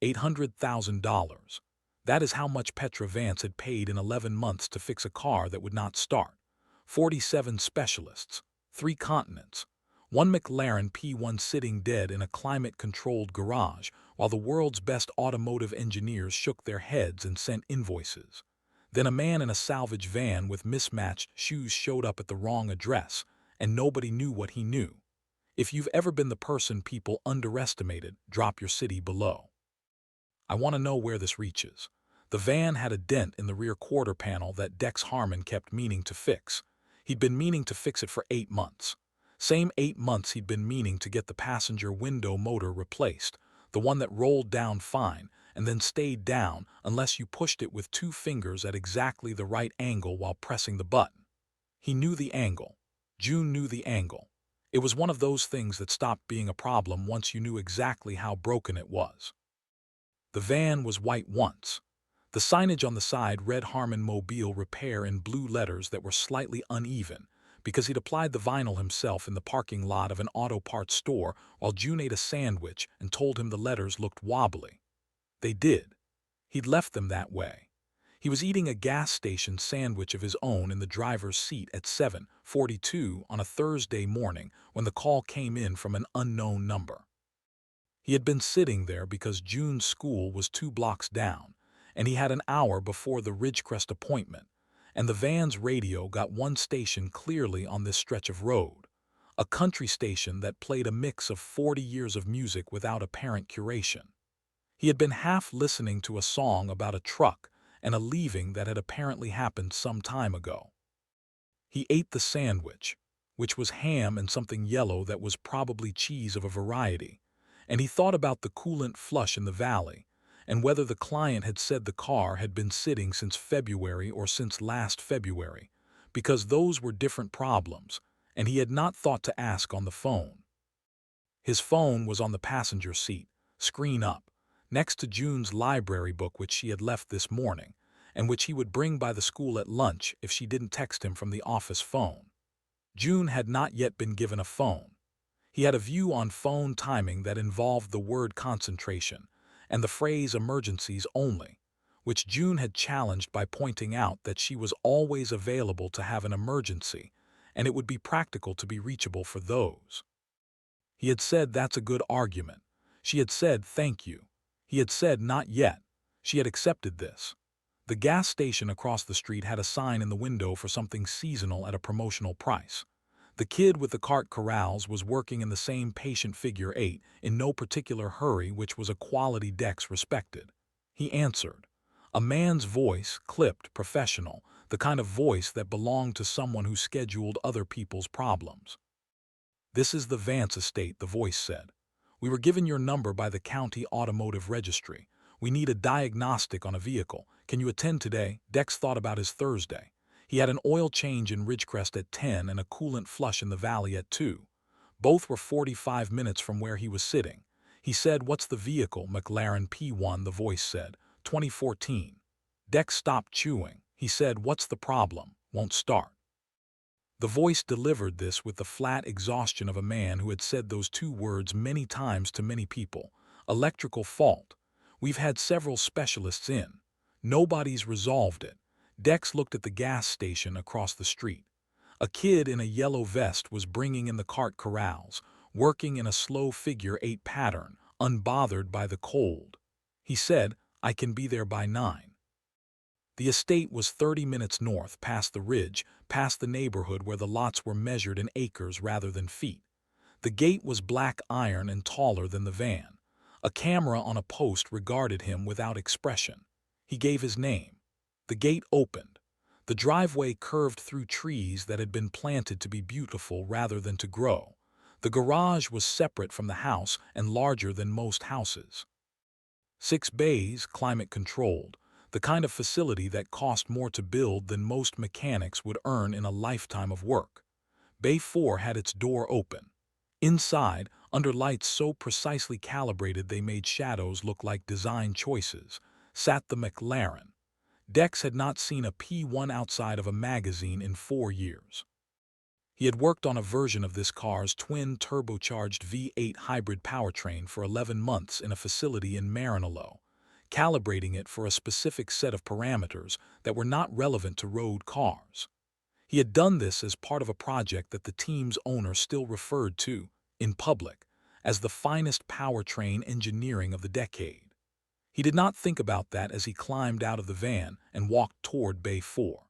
$800,000. That is how much Petra Vance had paid in 11 months to fix a car that would not start. 47 specialists, 3 continents, one McLaren P1 sitting dead in a climate-controlled garage, while the world's best automotive engineers shook their heads and sent invoices. Then a man in a salvage van with mismatched shoes showed up at the wrong address, and nobody knew what he knew. If you've ever been the person people underestimated, drop your city below. I want to know where this reaches. The van had a dent in the rear quarter panel that Dex Harmon kept meaning to fix. He'd been meaning to fix it for 8 months. Same 8 months he'd been meaning to get the passenger window motor replaced, the one that rolled down fine and then stayed down unless you pushed it with 2 fingers at exactly the right angle while pressing the button. He knew the angle. June knew the angle. It was one of those things that stopped being a problem once you knew exactly how broken it was. The van was white once. The signage on the side read Harmon Mobile Repair in blue letters that were slightly uneven because he'd applied the vinyl himself in the parking lot of an auto parts store while June ate a sandwich and told him the letters looked wobbly. They did. He'd left them that way. He was eating a gas station sandwich of his own in the driver's seat at 7:42 on a Thursday morning when the call came in from an unknown number. He had been sitting there because June's school was 2 blocks down, and he had an hour before the Ridgecrest appointment, and the van's radio got one station clearly on this stretch of road, a country station that played a mix of 40 years of music without apparent curation. He had been half listening to a song about a truck and a leaving that had apparently happened some time ago. He ate the sandwich, which was ham and something yellow that was probably cheese of a variety, and he thought about the coolant flush in the valley, and whether the client had said the car had been sitting since February or since last February, because those were different problems, and he had not thought to ask on the phone. His phone was on the passenger seat, screen up, next to June's library book which she had left this morning, and which he would bring by the school at lunch if she didn't text him from the office phone. June had not yet been given a phone. He had a view on phone timing that involved the word concentration and the phrase emergencies only, which June had challenged by pointing out that she was always available to have an emergency, and it would be practical to be reachable for those. He had said that's a good argument. She had said thank you. He had said not yet. She had accepted this. The gas station across the street had a sign in the window for something seasonal at a promotional price. The kid with the cart corrals was working in the same patient figure 8 in no particular hurry, which was a quality Dex respected. He answered. A man's voice, clipped, professional, the kind of voice that belonged to someone who scheduled other people's problems. "This is the Vance estate," the voice said. "We were given your number by the county automotive registry. We need a diagnostic on a vehicle. Can you attend today?" Dex thought about his Thursday. He had an oil change in Ridgecrest at 10 and a coolant flush in the valley at 2. Both were 45 minutes from where he was sitting. He said, "What's the vehicle?" "McLaren P1, the voice said. 2014. Dex stopped chewing. He said, "What's the problem?" "Won't start." The voice delivered this with the flat exhaustion of a man who had said those 2 words many times to many people. "Electrical fault. We've had several specialists in. Nobody's resolved it." Dex looked at the gas station across the street. A kid in a yellow vest was bringing in the cart corrals, working in a slow figure 8 pattern, unbothered by the cold. He said, "I can be there by 9. The estate was 30 minutes north, past the ridge, past the neighborhood where the lots were measured in acres rather than feet. The gate was black iron and taller than the van. A camera on a post regarded him without expression. He gave his name. The gate opened. The driveway curved through trees that had been planted to be beautiful rather than to grow. The garage was separate from the house and larger than most houses. 6 bays, climate-controlled, the kind of facility that cost more to build than most mechanics would earn in a lifetime of work. Bay 4 had its door open. Inside, under lights so precisely calibrated they made shadows look like design choices, sat the McLaren. Dex had not seen a P1 outside of a magazine in 4 years. He had worked on a version of this car's twin-turbocharged V8 hybrid powertrain for 11 months in a facility in Maranello, calibrating it for a specific set of parameters that were not relevant to road cars. He had done this as part of a project that the team's owner still referred to, in public, as the finest powertrain engineering of the decade. He did not think about that as he climbed out of the van and walked toward Bay 4.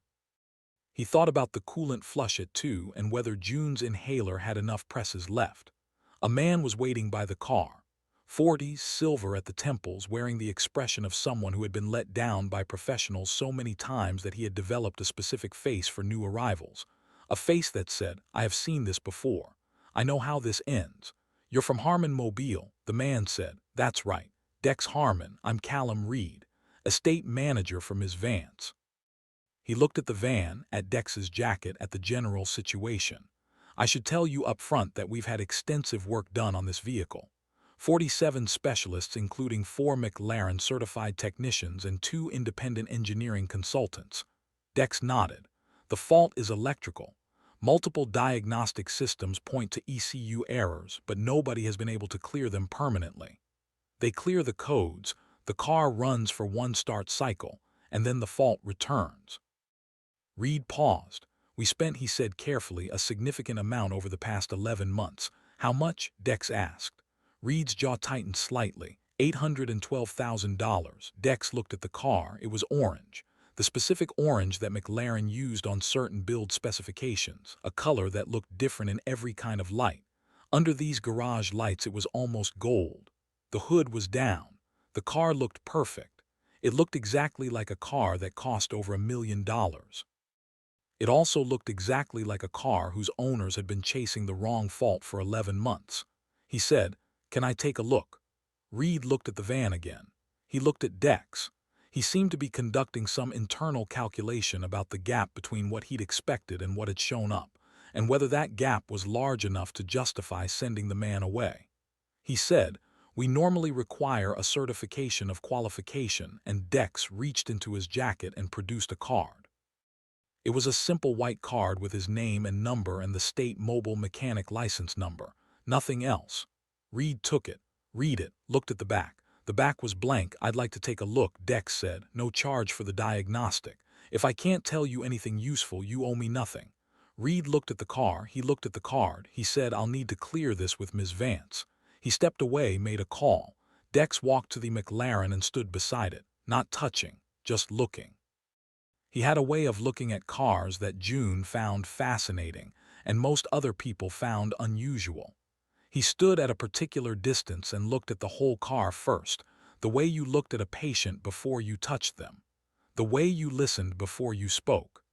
He thought about the coolant flush at 2 and whether June's inhaler had enough presses left. A man was waiting by the car, 40s, silver at the temples, wearing the expression of someone who had been let down by professionals so many times that he had developed a specific face for new arrivals. A face that said, "I have seen this before. I know how this ends." "You're from Harmon Mobile," the man said. "That's right. Dex Harmon, I'm Callum Reed, estate manager for Ms. Vance." He looked at the van, at Dex's jacket, at the general situation. "I should tell you up front that we've had extensive work done on this vehicle. 47 specialists, including 4 McLaren certified technicians and 2 independent engineering consultants." Dex nodded. "The fault is electrical. Multiple diagnostic systems point to ECU errors, but nobody has been able to clear them permanently. They clear the codes, the car runs for one start cycle, and then the fault returns." Reed paused. "We spent," he said carefully, "a significant amount over the past 11 months. "How much?" Dex asked. Reed's jaw tightened slightly. $812,000. Dex looked at the car. It was orange. The specific orange that McLaren used on certain build specifications, a color that looked different in every kind of light. Under these garage lights it was almost gold. The hood was down. The car looked perfect. It looked exactly like a car that cost over $1 million. It also looked exactly like a car whose owners had been chasing the wrong fault for 11 months. He said, "Can I take a look?" Reed looked at the van again. He looked at Dex. He seemed to be conducting some internal calculation about the gap between what he'd expected and what had shown up, and whether that gap was large enough to justify sending the man away. He said, "We normally require a certification of qualification," and Dex reached into his jacket and produced a card. It was a simple white card with his name and number and the state mobile mechanic license number. Nothing else. Reed took it, read it, looked at the back. The back was blank. "I'd like to take a look," Dex said. "No charge for the diagnostic. If I can't tell you anything useful, you owe me nothing." Reed looked at the car. He looked at the card. He said, "I'll need to clear this with Ms. Vance." He stepped away, made a call. Dex walked to the McLaren and stood beside it, not touching, just looking. He had a way of looking at cars that June found fascinating and most other people found unusual. He stood at a particular distance and looked at the whole car first, the way you looked at a patient before you touched them, the way you listened before you spoke.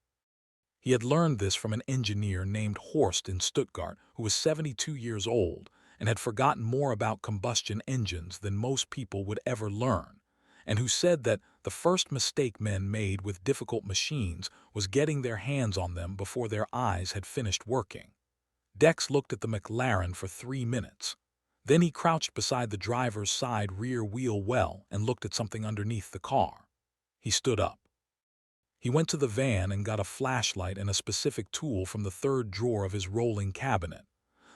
He had learned this from an engineer named Horst in Stuttgart who was 72 years old and had forgotten more about combustion engines than most people would ever learn, and who said that the first mistake men made with difficult machines was getting their hands on them before their eyes had finished working. Dex looked at the McLaren for 3 minutes. Then he crouched beside the driver's side rear wheel well and looked at something underneath the car. He stood up. He went to the van and got a flashlight and a specific tool from the third drawer of his rolling cabinet.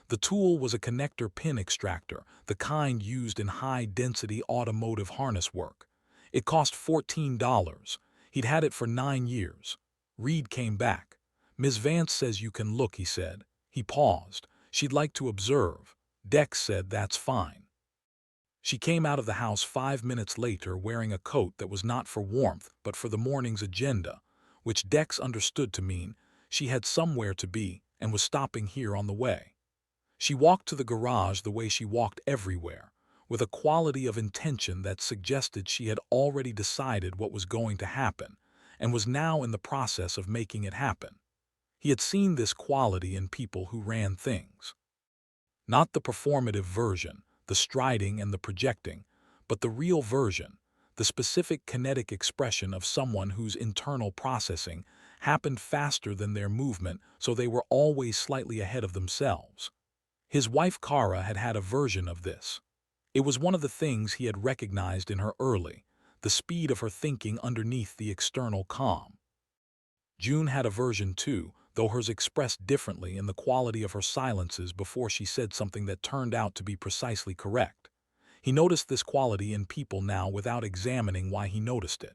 The tool was a connector pin extractor, the kind used in high-density automotive harness work. It cost $14. He'd had it for 9 years. Reed came back. "Ms. Vance says you can look," he said. He paused. "She'd like to observe." Dex said, "That's fine." She came out of the house 5 minutes later wearing a coat that was not for warmth but for the morning's agenda, which Dex understood to mean she had somewhere to be and was stopping here on the way. She walked to the garage the way she walked everywhere, with a quality of intention that suggested she had already decided what was going to happen and was now in the process of making it happen. He had seen this quality in people who ran things. Not the performative version, the striding and the projecting, but the real version, the specific kinetic expression of someone whose internal processing happened faster than their movement, so they were always slightly ahead of themselves. His wife Kara had had a version of this. It was one of the things he had recognized in her early, the speed of her thinking underneath the external calm. June had a version too, though hers expressed differently in the quality of her silences before she said something that turned out to be precisely correct. He noticed this quality in people now without examining why he noticed it.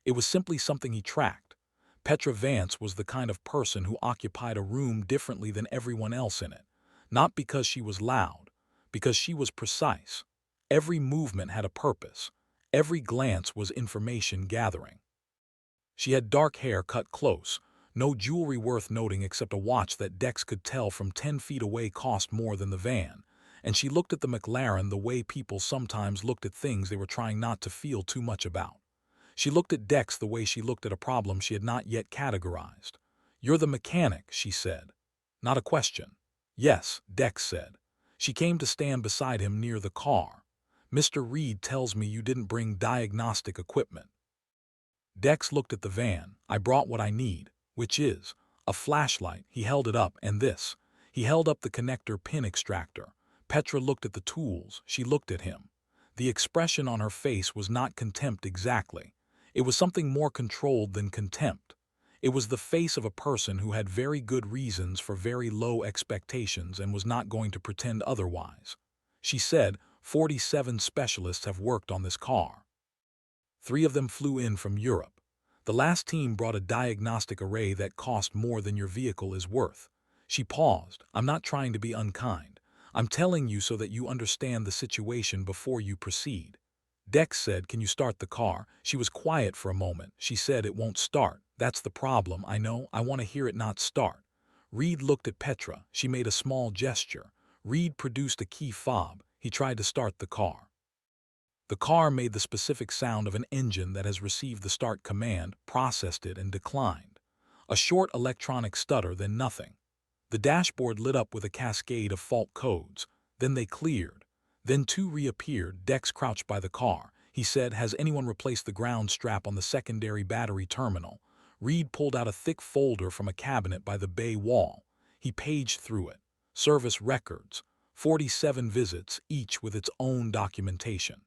It was simply something he tracked. Petra Vance was the kind of person who occupied a room differently than everyone else in it, not because she was loud, because she was precise. Every movement had a purpose. Every glance was information gathering. She had dark hair cut close, no jewelry worth noting except a watch that Dex could tell from 10 feet away cost more than the van, and she looked at the McLaren the way people sometimes looked at things they were trying not to feel too much about. She looked at Dex the way she looked at a problem she had not yet categorized. "You're the mechanic," she said. Not a question. "Yes," Dex said. She came to stand beside him near the car. "Mr. Reed tells me you didn't bring diagnostic equipment." Dex looked at the van. "I brought what I need, which is a flashlight." He held it up, and this. He held up the connector pin extractor. Petra looked at the tools. She looked at him. The expression on her face was not contempt exactly. It was something more controlled than contempt. It was the face of a person who had very good reasons for very low expectations and was not going to pretend otherwise. She said, 47 specialists have worked on this car. 3 of them flew in from Europe. The last team brought a diagnostic array that cost more than your vehicle is worth. She paused. "I'm not trying to be unkind. I'm telling you so that you understand the situation before you proceed." Dex said, "Can you start the car?" She was quiet for a moment. She said, "It won't start. That's the problem, I know. I want to hear it not start." Reed looked at Petra. She made a small gesture. Reed produced a key fob. He tried to start the car. The car made the specific sound of an engine that has received the start command, processed it, and declined. A short electronic stutter, then nothing. The dashboard lit up with a cascade of fault codes. Then they cleared. Then 2 reappeared. Dex crouched by the car. He said, "Has anyone replaced the ground strap on the secondary battery terminal?" Reed pulled out a thick folder from a cabinet by the bay wall. He paged through it. Service records. 47 visits, each with its own documentation.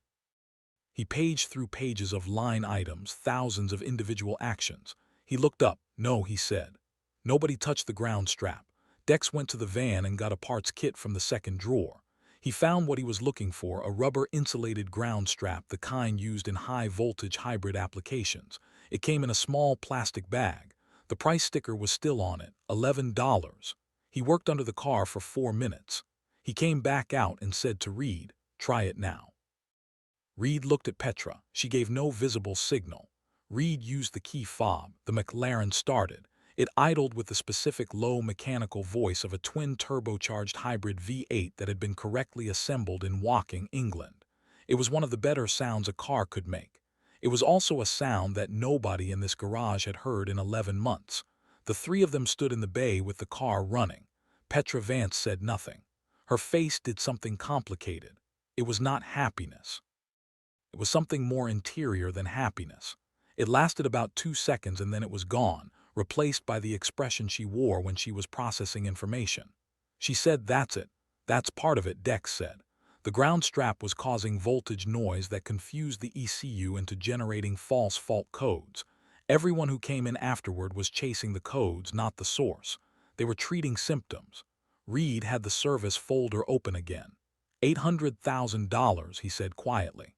He paged through pages of line items, thousands of individual actions. He looked up. "No," he said. "Nobody touched the ground strap." Dex went to the van and got a parts kit from the second drawer. He found what he was looking for, a rubber-insulated ground strap, the kind used in high-voltage hybrid applications. It came in a small plastic bag. The price sticker was still on it, $11. He worked under the car for 4 minutes. He came back out and said to Reed, "Try it now." Reed looked at Petra. She gave no visible signal. Reed used the key fob. The McLaren started. It idled with the specific low mechanical voice of a twin-turbocharged hybrid V8 that had been correctly assembled in Woking, England. It was one of the better sounds a car could make. It was also a sound that nobody in this garage had heard in 11 months. The 3 of them stood in the bay with the car running. Petra Vance said nothing. Her face did something complicated. It was not happiness. It was something more interior than happiness. It lasted about 2 seconds and then it was gone, replaced by the expression she wore when she was processing information. She said, "That's it. That's part of it," Dex said. The ground strap was causing voltage noise that confused the ECU into generating false fault codes. Everyone who came in afterward was chasing the codes, not the source. They were treating symptoms. Reed had the service folder open again. $800,000, he said quietly.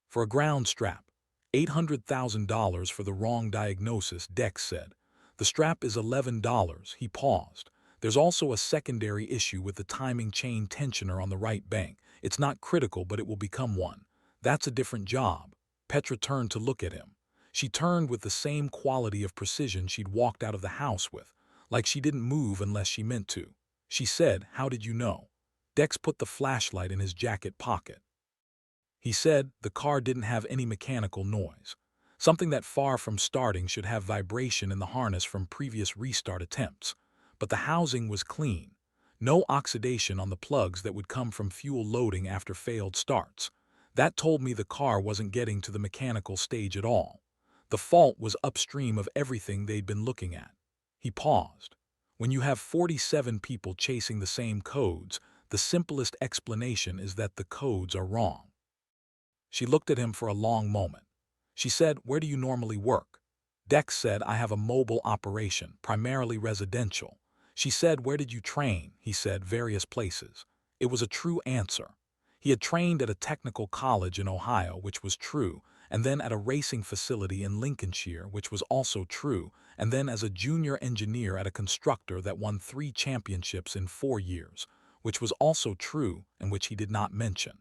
For a ground strap. $800,000 for the wrong diagnosis, Dex said. The strap is $11. He paused. There's also a secondary issue with the timing chain tensioner on the right bank. It's not critical, but it will become one. That's a different job. Petra turned to look at him. She turned with the same quality of precision she'd walked out of the house with, like she didn't move unless she meant to. She said, "How did you know?" Dex put the flashlight in his jacket pocket. He said the car didn't have any mechanical noise, something that far from starting should have vibration in the harness from previous restart attempts. But the housing was clean. No oxidation on the plugs that would come from fuel loading after failed starts. That told me the car wasn't getting to the mechanical stage at all. The fault was upstream of everything they'd been looking at. He paused. When you have 47 people chasing the same codes, the simplest explanation is that the codes are wrong. She looked at him for a long moment. She said, "Where do you normally work?" Dex said, I have a mobile operation, primarily residential. She said, where did you train? He said, various places. It was a true answer. He had trained at a technical college in Ohio, which was true, and then at a racing facility in Lincolnshire, which was also true, and then as a junior engineer at a constructor that won 3 championships in 4 years, which was also true and which he did not mention.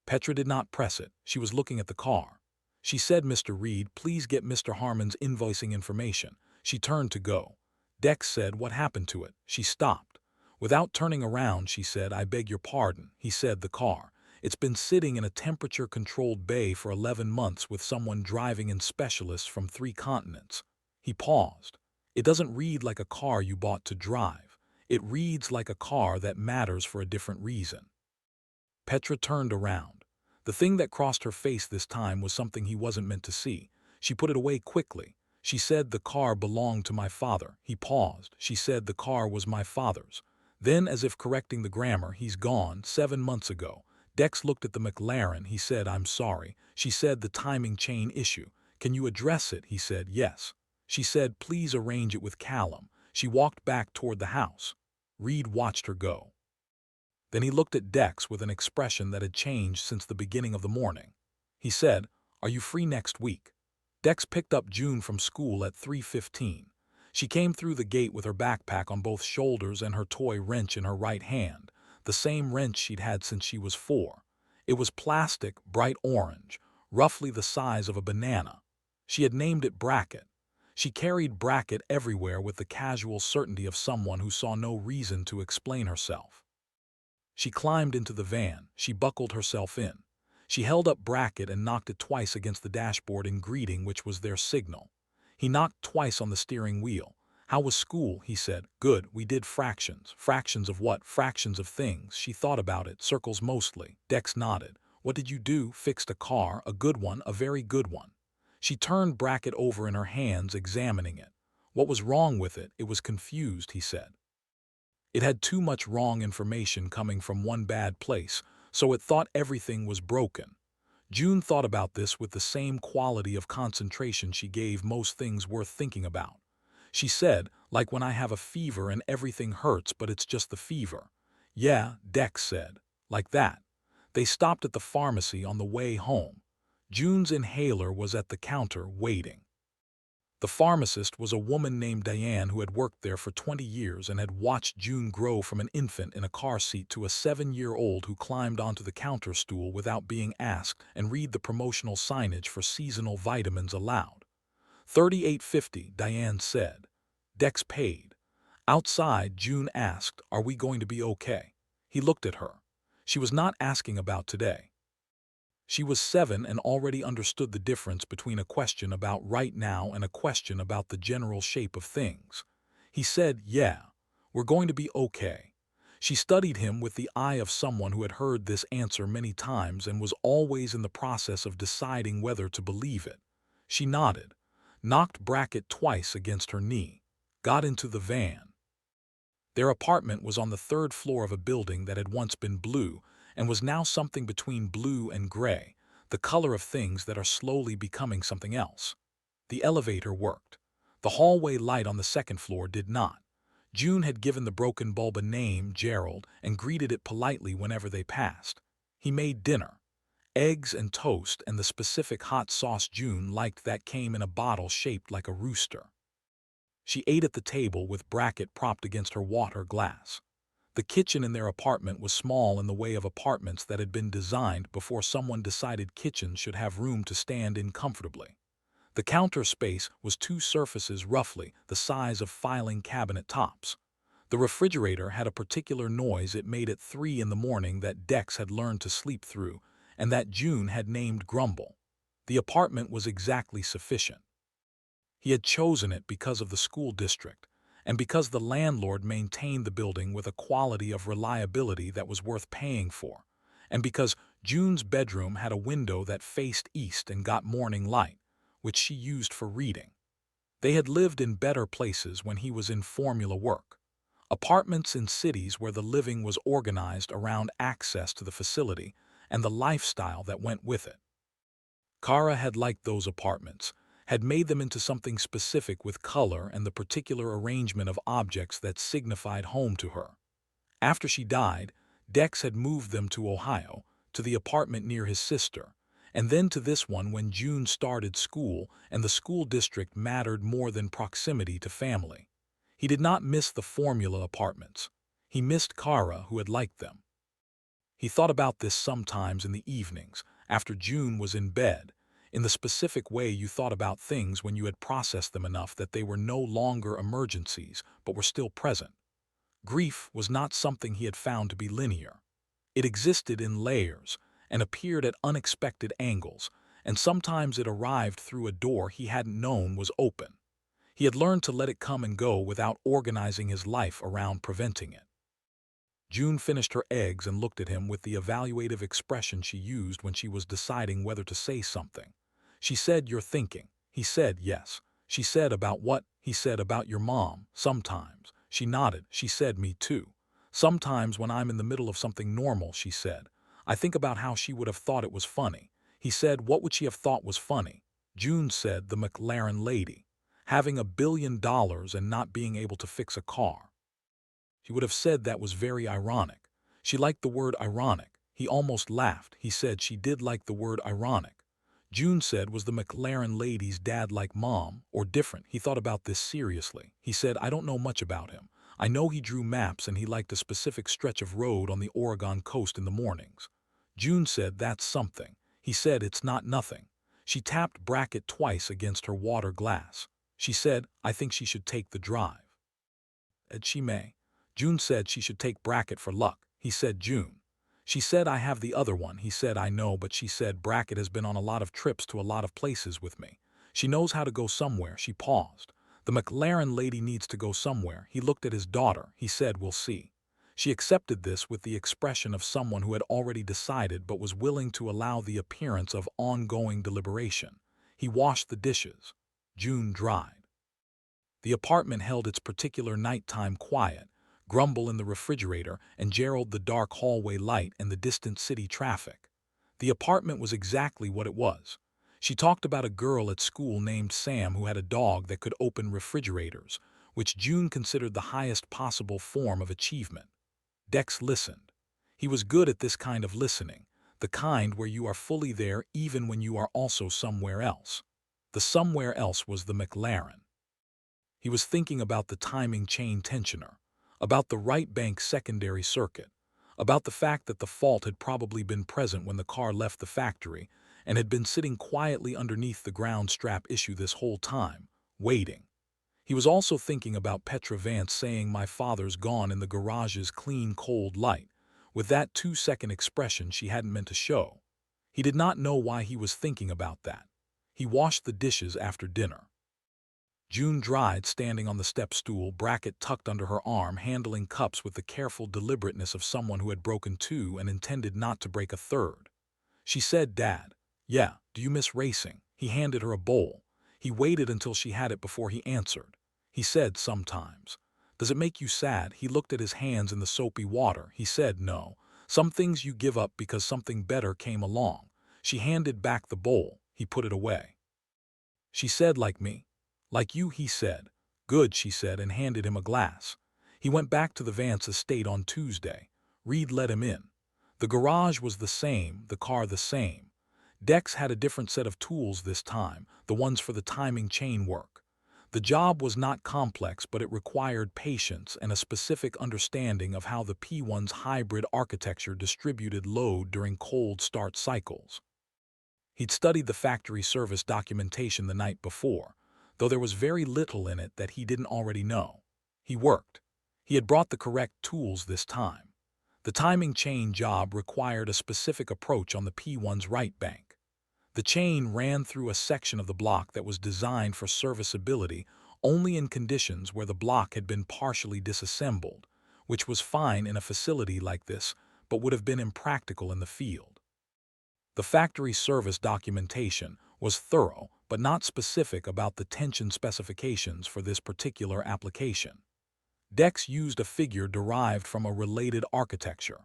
Petra did not press it. She was looking at the car. She said, Mr. Reed, please get Mr. Harmon's invoicing information. She turned to go. Dex said, what happened to it? She stopped. Without turning around, she said, I beg your pardon. He said, the car. It's been sitting in a temperature-controlled bay for 11 months with someone driving in specialists from 3 continents. He paused. It doesn't read like a car you bought to drive. It reads like a car that matters for a different reason. Petra turned around. The thing that crossed her face this time was something he wasn't meant to see. She put it away quickly. She said, the car belonged to my father. He paused. She said, the car was my father's. Then, as if correcting the grammar, he's gone, 7 months ago. Dex looked at the McLaren. He said, I'm sorry. She said, the timing chain issue. Can you address it? He said, yes. She said, please arrange it with Callum. She walked back toward the house. Reed watched her go. Then he looked at Dex with an expression that had changed since the beginning of the morning. He said, are you free next week? Dex picked up June from school at 3:15. She came through the gate with her backpack on both shoulders and her toy wrench in her right hand, the same wrench she'd had since she was 4. It was plastic, bright orange, roughly the size of a banana. She had named it Bracket. She carried Bracket everywhere with the casual certainty of someone who saw no reason to explain herself. She climbed into the van. She buckled herself in. She held up Bracket and knocked it twice against the dashboard in greeting, which was their signal. He knocked twice on the steering wheel. How was school? He said. Good, we did fractions. Fractions of what? Fractions of things. She thought about it. Circles mostly. Dex nodded. What did you do? Fixed a car. A good one. A very good one. She turned Bracket over in her hands, examining it. What was wrong with it? It was confused, he said. It had too much wrong information coming from one bad place, so it thought everything was broken. June thought about this with the same quality of concentration she gave most things worth thinking about. She said, like when I have a fever and everything hurts but it's just the fever. Yeah, Dex said. Like that. They stopped at the pharmacy on the way home. June's inhaler was at the counter waiting. The pharmacist was a woman named Diane who had worked there for 20 years and had watched June grow from an infant in a car seat to a 7-year-old who climbed onto the counter stool without being asked and read the promotional signage for seasonal vitamins aloud. $38.50, Diane said. Dex paid. Outside, June asked, are we going to be okay? He looked at her. She was not asking about today. She was 7 and already understood the difference between a question about right now and a question about the general shape of things. He said, yeah, we're going to be okay. She studied him with the eye of someone who had heard this answer many times and was always in the process of deciding whether to believe it. She nodded, knocked Bracket twice against her knee, got into the van. Their apartment was on the 3rd floor of a building that had once been blue and was now something between blue and gray, the color of things that are slowly becoming something else. The elevator worked. The hallway light on the 2nd floor did not. June had given the broken bulb a name, Gerald, and greeted it politely whenever they passed. He made dinner. Eggs and toast and the specific hot sauce June liked that came in a bottle shaped like a rooster. She ate at the table with Bracket propped against her water glass. The kitchen in their apartment was small in the way of apartments that had been designed before someone decided kitchens should have room to stand in comfortably. The counter space was 2 surfaces roughly the size of filing cabinet tops. The refrigerator had a particular noise it made at 3 in the morning that Dex had learned to sleep through, and that June had named Grumble. The apartment was exactly sufficient. He had chosen it because of the school district, and because the landlord maintained the building with a quality of reliability that was worth paying for, and because June's bedroom had a window that faced east and got morning light, which she used for reading. They had lived in better places when he was in formula work. Apartments in cities where the living was organized around access to the facility and the lifestyle that went with it. Kara had liked those apartments, had made them into something specific with color and the particular arrangement of objects that signified home to her. After she died, Dex had moved them to Ohio, to the apartment near his sister, and then to this one when June started school and the school district mattered more than proximity to family. He did not miss the formula apartments. He missed Kara, who had liked them. He thought about this sometimes in the evenings, after June was in bed, in the specific way you thought about things when you had processed them enough that they were no longer emergencies but were still present. Grief was not something he had found to be linear. It existed in layers and appeared at unexpected angles, and sometimes it arrived through a door he hadn't known was open. He had learned to let it come and go without organizing his life around preventing it. June finished her eggs and looked at him with the evaluative expression she used when she was deciding whether to say something. She said, "You're thinking." He said, "Yes." She said, "About what?" He said, "About your mom, sometimes." She nodded. She said, "Me too. Sometimes when I'm in the middle of something normal," she said, "I think about how she would have thought it was funny." He said, "What would she have thought was funny?" June said, "The McLaren lady. Having $1 billion and not being able to fix a car." She would have said that was very ironic. She liked the word ironic. He almost laughed. He said she did like the word ironic. June said, "Was the McLaren lady's dad like mom, or different?" He thought about this seriously. He said, "I don't know much about him. I know he drew maps and he liked a specific stretch of road on the Oregon coast in the mornings." June said, "That's something." He said, "It's not nothing." She tapped Brackett twice against her water glass. She said, "I think she should take the drive." She may. June said she should take Brackett for luck. He said, "June." She said, "I have the other one." He said, "I know," but she said, "Brackett has been on a lot of trips to a lot of places with me. She knows how to go somewhere." She paused. "The McLaren lady needs to go somewhere." He looked at his daughter. He said, "We'll see." She accepted this with the expression of someone who had already decided but was willing to allow the appearance of ongoing deliberation. He washed the dishes. June dried. The apartment held its particular nighttime quiet, grumble in the refrigerator, and Gerald the dark hallway light and the distant city traffic. The apartment was exactly what it was. She talked about a girl at school named Sam who had a dog that could open refrigerators, which June considered the highest possible form of achievement. Dex listened. He was good at this kind of listening, the kind where you are fully there even when you are also somewhere else. The somewhere else was the McLaren. He was thinking about the timing chain tensioner, about the right bank secondary circuit, about the fact that the fault had probably been present when the car left the factory and had been sitting quietly underneath the ground strap issue this whole time, waiting. He was also thinking about Petra Vance saying, "My father's gone," in the garage's clean, cold light, with that 2-second expression she hadn't meant to show. He did not know why he was thinking about that. He washed the dishes after dinner. June dried, standing on the step stool, Brackett tucked under her arm, handling cups with the careful deliberateness of someone who had broken two and intended not to break a third. She said, "Dad." "Yeah, do you miss racing?" He handed her a bowl. He waited until she had it before he answered. He said, "Sometimes." "Does it make you sad?" He looked at his hands in the soapy water. He said, "No. Some things you give up because something better came along." She handed back the bowl. He put it away. She said, "Like me?" "Like you," he said. "Good," she said, and handed him a glass. He went back to the Vance estate on Tuesday. Reed let him in. The garage was the same, the car the same. Dex had a different set of tools this time, the ones for the timing chain work. The job was not complex, but it required patience and a specific understanding of how the P1's hybrid architecture distributed load during cold start cycles. He'd studied the factory service documentation the night before, though there was very little in it that he didn't already know. He worked. He had brought the correct tools this time. The timing chain job required a specific approach on the P1's right bank. The chain ran through a section of the block that was designed for serviceability only in conditions where the block had been partially disassembled, which was fine in a facility like this, but would have been impractical in the field. The factory service documentation was thorough but not specific about the tension specifications for this particular application. Dex used a figure derived from a related architecture,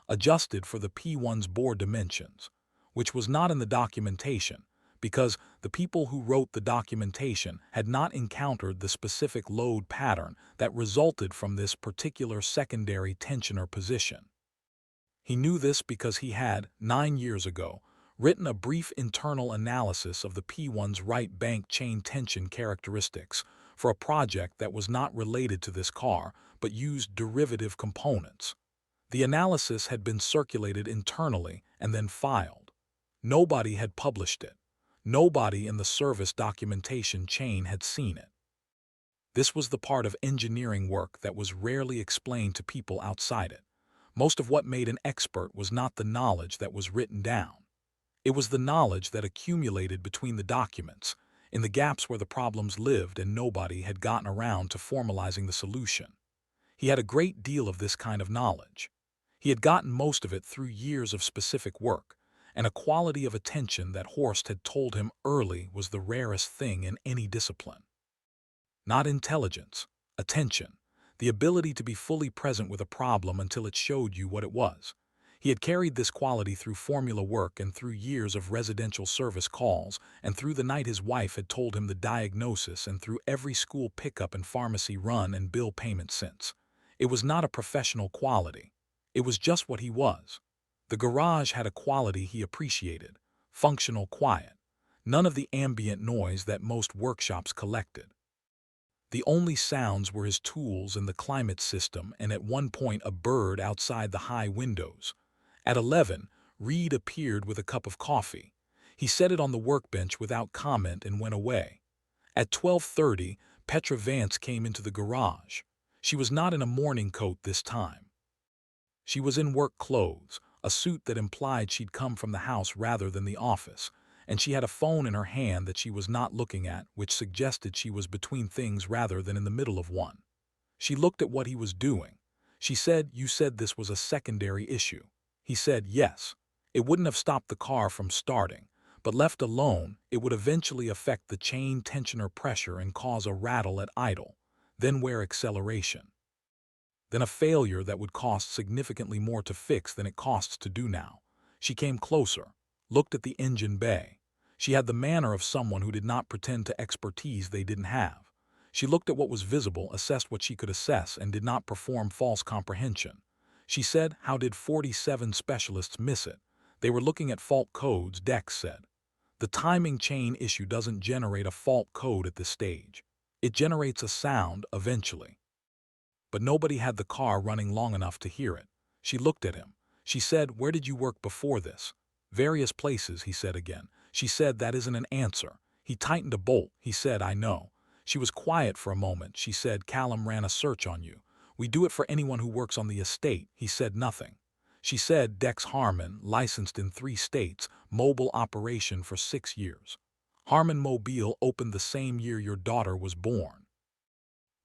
adjusted for the P1's board dimensions, which was not in the documentation because the people who wrote the documentation had not encountered the specific load pattern that resulted from this particular secondary tensioner position. He knew this because he had, 9 years ago, written a brief internal analysis of the P1's right bank chain tension characteristics for a project that was not related to this car but used derivative components. The analysis had been circulated internally and then filed. Nobody had published it. Nobody in the service documentation chain had seen it. This was the part of engineering work that was rarely explained to people outside it. Most of what made an expert was not the knowledge that was written down. It was the knowledge that accumulated between the documents, in the gaps where the problems lived and nobody had gotten around to formalizing the solution. He had a great deal of this kind of knowledge. He had gotten most of it through years of specific work, and a quality of attention that Horst had told him early was the rarest thing in any discipline. Not intelligence, attention, the ability to be fully present with a problem until it showed you what it was. He had carried this quality through formula work and through years of residential service calls and through the night his wife had told him the diagnosis and through every school pickup and pharmacy run and bill payment since. It was not a professional quality. It was just what he was. The garage had a quality he appreciated, functional quiet, none of the ambient noise that most workshops collected. The only sounds were his tools and the climate system and at one point a bird outside the high windows. At 11, Reed appeared with a cup of coffee. He set it on the workbench without comment and went away. At 12:30, Petra Vance came into the garage. She was not in a morning coat this time. She was in work clothes, a suit that implied she'd come from the house rather than the office, and she had a phone in her hand that she was not looking at, which suggested she was between things rather than in the middle of one. She looked at what he was doing. She said, "You said this was a secondary issue." He said, "Yes. It wouldn't have stopped the car from starting, but left alone, it would eventually affect the chain tensioner pressure and cause a rattle at idle, then wear acceleration. Then a failure that would cost significantly more to fix than it costs to do now." She came closer, looked at the engine bay. She had the manner of someone who did not pretend to expertise they didn't have. She looked at what was visible, assessed what she could assess, and did not perform false comprehension. She said, "How did 47 specialists miss it? They were looking at fault codes," Dex said. "The timing chain issue doesn't generate a fault code at this stage. It generates a sound eventually." But nobody had the car running long enough to hear it. She looked at him. She said, "Where did you work before this?" "Various places," he said again. She said, "That isn't an answer." He tightened a bolt. He said, "I know." She was quiet for a moment. She said, "Callum ran a search on you. We do it for anyone who works on the estate." He said nothing. She said, "Dex Harmon, licensed in 3 states, mobile operation for 6 years. Harmon Mobile opened the same year your daughter was born."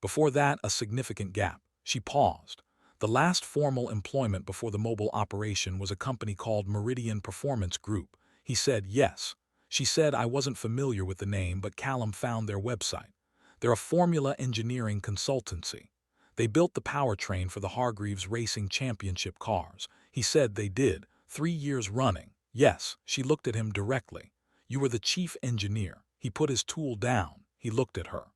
Before that, a significant gap. She paused. The last formal employment before the mobile operation was a company called Meridian Performance Group. He said, "Yes." She said, "I wasn't familiar with the name, but Callum found their website. They're a formula engineering consultancy. They built the powertrain for the Hargreaves Racing Championship cars." He said they did, 3 years running. "Yes." She looked at him directly. "You were the chief engineer." He put his tool down. He looked at her.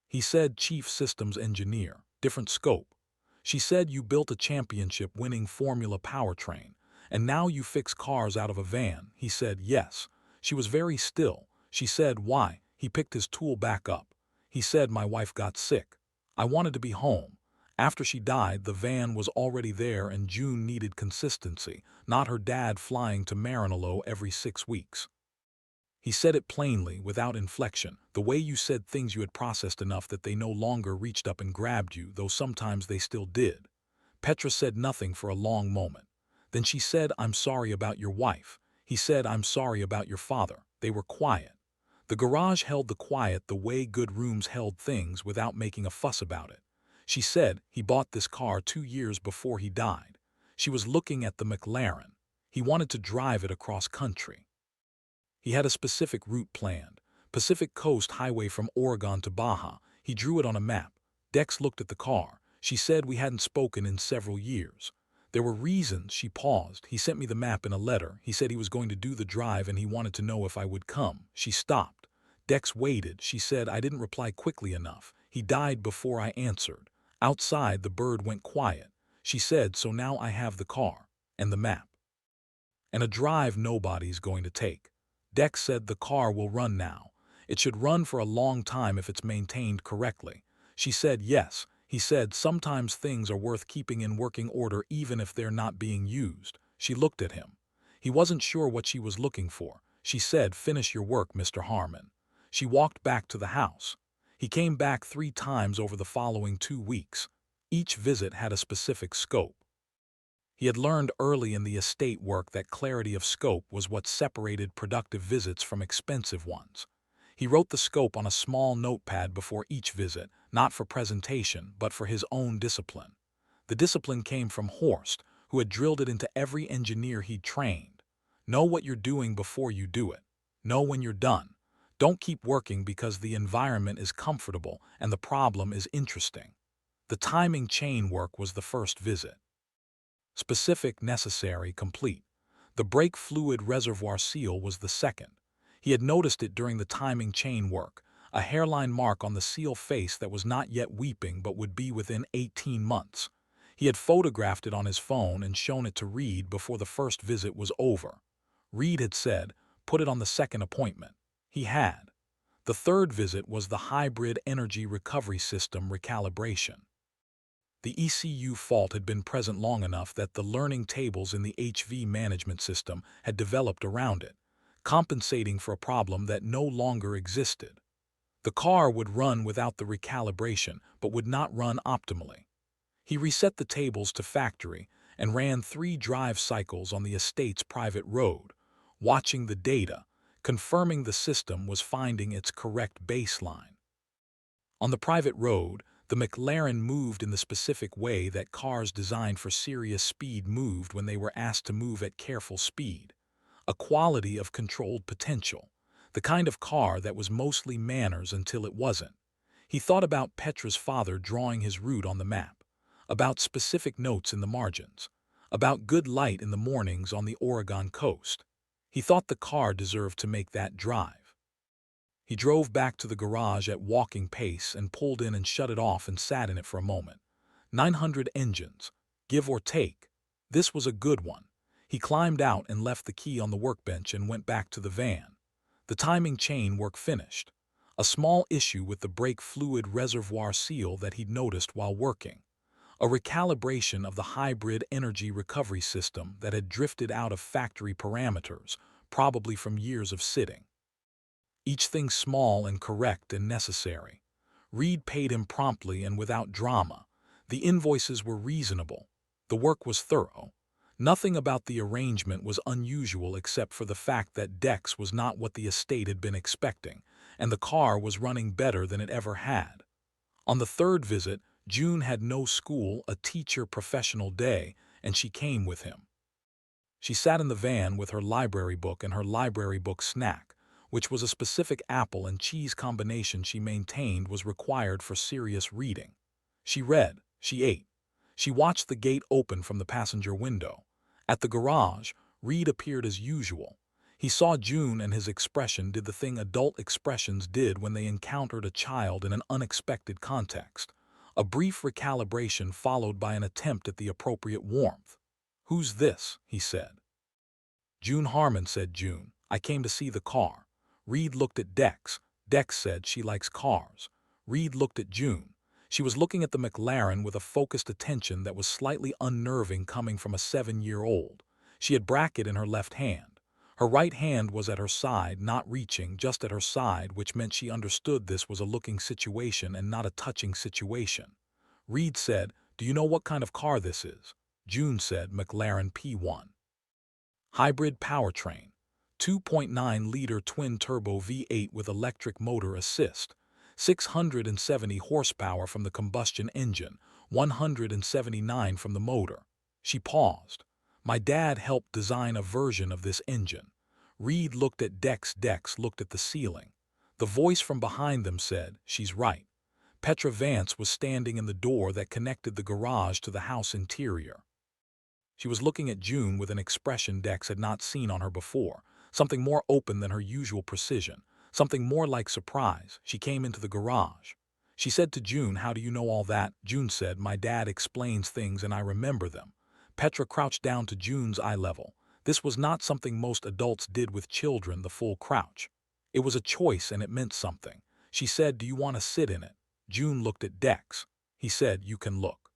He said, "Chief systems engineer, different scope." She said, "You built a championship-winning formula powertrain, and now you fix cars out of a van." He said, "Yes." She was very still. She said, "Why?" He picked his tool back up. He said, "My wife got sick. I wanted to be home. After she died, the van was already there and June needed consistency, not her dad flying to Maranello every 6 weeks." He said it plainly, without inflection, the way you said things you had processed enough that they no longer reached up and grabbed you, though sometimes they still did. Petra said nothing for a long moment. Then she said, "I'm sorry about your wife." He said, "I'm sorry about your father." They were quiet. The garage held the quiet the way good rooms held things without making a fuss about it. She said, "He bought this car 2 years before he died." She was looking at the McLaren. He wanted to drive it across country. He had a specific route planned, Pacific Coast Highway from Oregon to Baja. He drew it on a map. Dex looked at the car. She said, "We hadn't spoken in several years." There were reasons. She paused. He sent me the map in a letter. He said he was going to do the drive and he wanted to know if I would come. She stopped. Dex waited. She said I didn't reply quickly enough. He died before I answered. Outside, the bird went quiet. She said, so now I have the car and the map and a drive nobody's going to take. Dex said the car will run now. It should run for a long time if it's maintained correctly. She said yes. He said sometimes things are worth keeping in working order even if they're not being used. She looked at him. He wasn't sure what she was looking for. She said, finish your work, Mr. Harmon. She walked back to the house. He came back 3 times over the following 2 weeks. Each visit had a specific scope. He had learned early in the estate work that clarity of scope was what separated productive visits from expensive ones. He wrote the scope on a small notepad before each visit, not for presentation, but for his own discipline. The discipline came from Horst, who had drilled it into every engineer he'd trained. Know what you're doing before you do it. Know when you're done. Don't keep working because the environment is comfortable and the problem is interesting. The timing chain work was the first visit. Specific, necessary, complete. The brake fluid reservoir seal was the second. He had noticed it during the timing chain work, a hairline mark on the seal face that was not yet weeping but would be within 18 months. He had photographed it on his phone and shown it to Reed before the first visit was over. Reed had said, put it on the second appointment. He had. The third visit was the hybrid energy recovery system recalibration. The ECU fault had been present long enough that the learning tables in the HV management system had developed around it, compensating for a problem that no longer existed. The car would run without the recalibration, but would not run optimally. He reset the tables to factory and ran 3 drive cycles on the estate's private road, watching the data, confirming the system was finding its correct baseline. On the private road, the McLaren moved in the specific way that cars designed for serious speed moved when they were asked to move at careful speed. A quality of controlled potential, the kind of car that was mostly manners until it wasn't. He thought about Petra's father drawing his route on the map, about specific notes in the margins, about good light in the mornings on the Oregon coast. He thought the car deserved to make that drive. He drove back to the garage at walking pace and pulled in and shut it off and sat in it for a moment. 900 engines, give or take. This was a good one. He climbed out and left the key on the workbench and went back to the van. The timing chain work finished. A small issue with the brake fluid reservoir seal that he'd noticed while working. A recalibration of the hybrid energy recovery system that had drifted out of factory parameters, probably from years of sitting. Each thing small and correct and necessary. Reed paid him promptly and without drama. The invoices were reasonable. The work was thorough. Nothing about the arrangement was unusual except for the fact that Dex was not what the estate had been expecting, and the car was running better than it ever had. On the third visit, June had no school, a teacher professional day, and she came with him. She sat in the van with her library book and her library book snack, which was a specific apple and cheese combination she maintained was required for serious reading. She read, she ate. She watched the gate open from the passenger window. At the garage, Reed appeared as usual. He saw June and his expression did the thing adult expressions did when they encountered a child in an unexpected context. A brief recalibration followed by an attempt at the appropriate warmth. "Who's this?" he said. "June Harmon," said June. "I came to see the car." Reed looked at Dex. Dex said she likes cars. Reed looked at June. She was looking at the McLaren with a focused attention that was slightly unnerving coming from a 7-year-old. She had bracket in her left hand. Her right hand was at her side, not reaching, just at her side, which meant she understood this was a looking situation and not a touching situation. Reed said, "Do you know what kind of car this is?" June said, "McLaren P1. Hybrid powertrain. 2.9-liter twin-turbo V8 with electric motor assist, 670 horsepower from the combustion engine, 179 from the motor." She paused. "My dad helped design a version of this engine." Reed looked at Dex. Dex looked at the ceiling. The voice from behind them said, "She's right." Petra Vance was standing in the door that connected the garage to the house interior. She was looking at June with an expression Dex had not seen on her before, something more open than her usual precision, something more like surprise. She came into the garage. She said to June, "How do you know all that?" June said, "My dad explains things and I remember them." Petra crouched down to June's eye level. This was not something most adults did with children, the full crouch. It was a choice and it meant something. She said, "Do you want to sit in it?" June looked at Dex. He said, "You can look."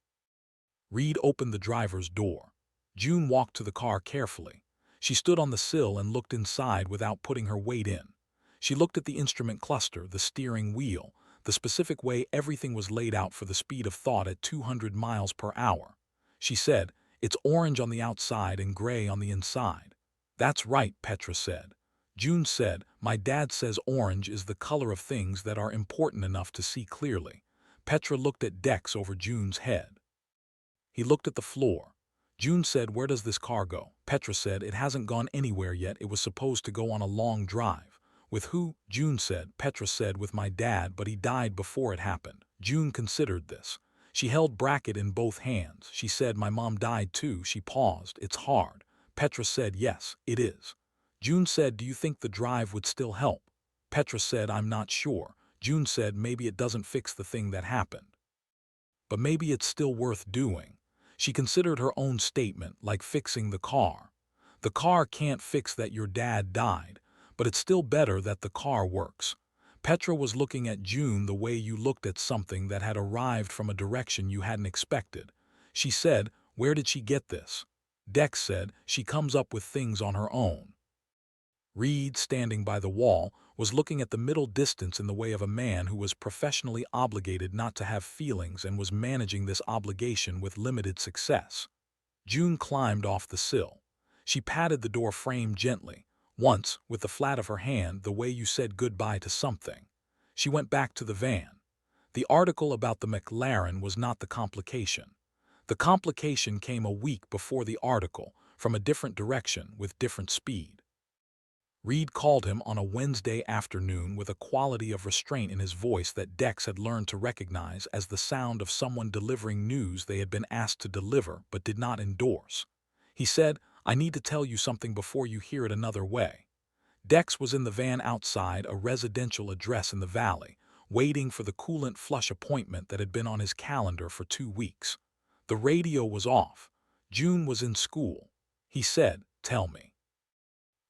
Reed opened the driver's door. June walked to the car carefully. She stood on the sill and looked inside without putting her weight in. She looked at the instrument cluster, the steering wheel, the specific way everything was laid out for the speed of thought at 200 miles per hour. She said, "It's orange on the outside and gray on the inside." "That's right," Petra said. June said, "My dad says orange is the color of things that are important enough to see clearly." Petra looked at Dex over June's head. He looked at the floor. June said, "Where does this car go?" Petra said, "It hasn't gone anywhere yet. It was supposed to go on a long drive." "With who?" June said. Petra said, "With my dad, but he died before it happened." June considered this. She held bracket in both hands. She said, "My mom died too." She paused. "It's hard." Petra said, "Yes, it is." June said, "Do you think the drive would still help?" Petra said, "I'm not sure." June said, "Maybe it doesn't fix the thing that happened, but maybe it's still worth doing." She considered her own statement, like fixing the car. The car can't fix that your dad died, but it's still better that the car works. Petra was looking at June the way you looked at something that had arrived from a direction you hadn't expected. She said, "Where did she get this?" Dex said, "She comes up with things on her own." Reed, standing by the wall, was looking at the middle distance in the way of a man who was professionally obligated not to have feelings and was managing this obligation with limited success. June climbed off the sill. She patted the door frame gently, once, with the flat of her hand, the way you said goodbye to something. She went back to the van. The article about the McLaren was not the complication. The complication came a week before the article, from a different direction with different speed. Reed called him on a Wednesday afternoon with a quality of restraint in his voice that Dex had learned to recognize as the sound of someone delivering news they had been asked to deliver but did not endorse. He said, "I need to tell you something before you hear it another way." Dex was in the van outside a residential address in the valley, waiting for the coolant flush appointment that had been on his calendar for 2 weeks. The radio was off. June was in school. He said, "Tell me."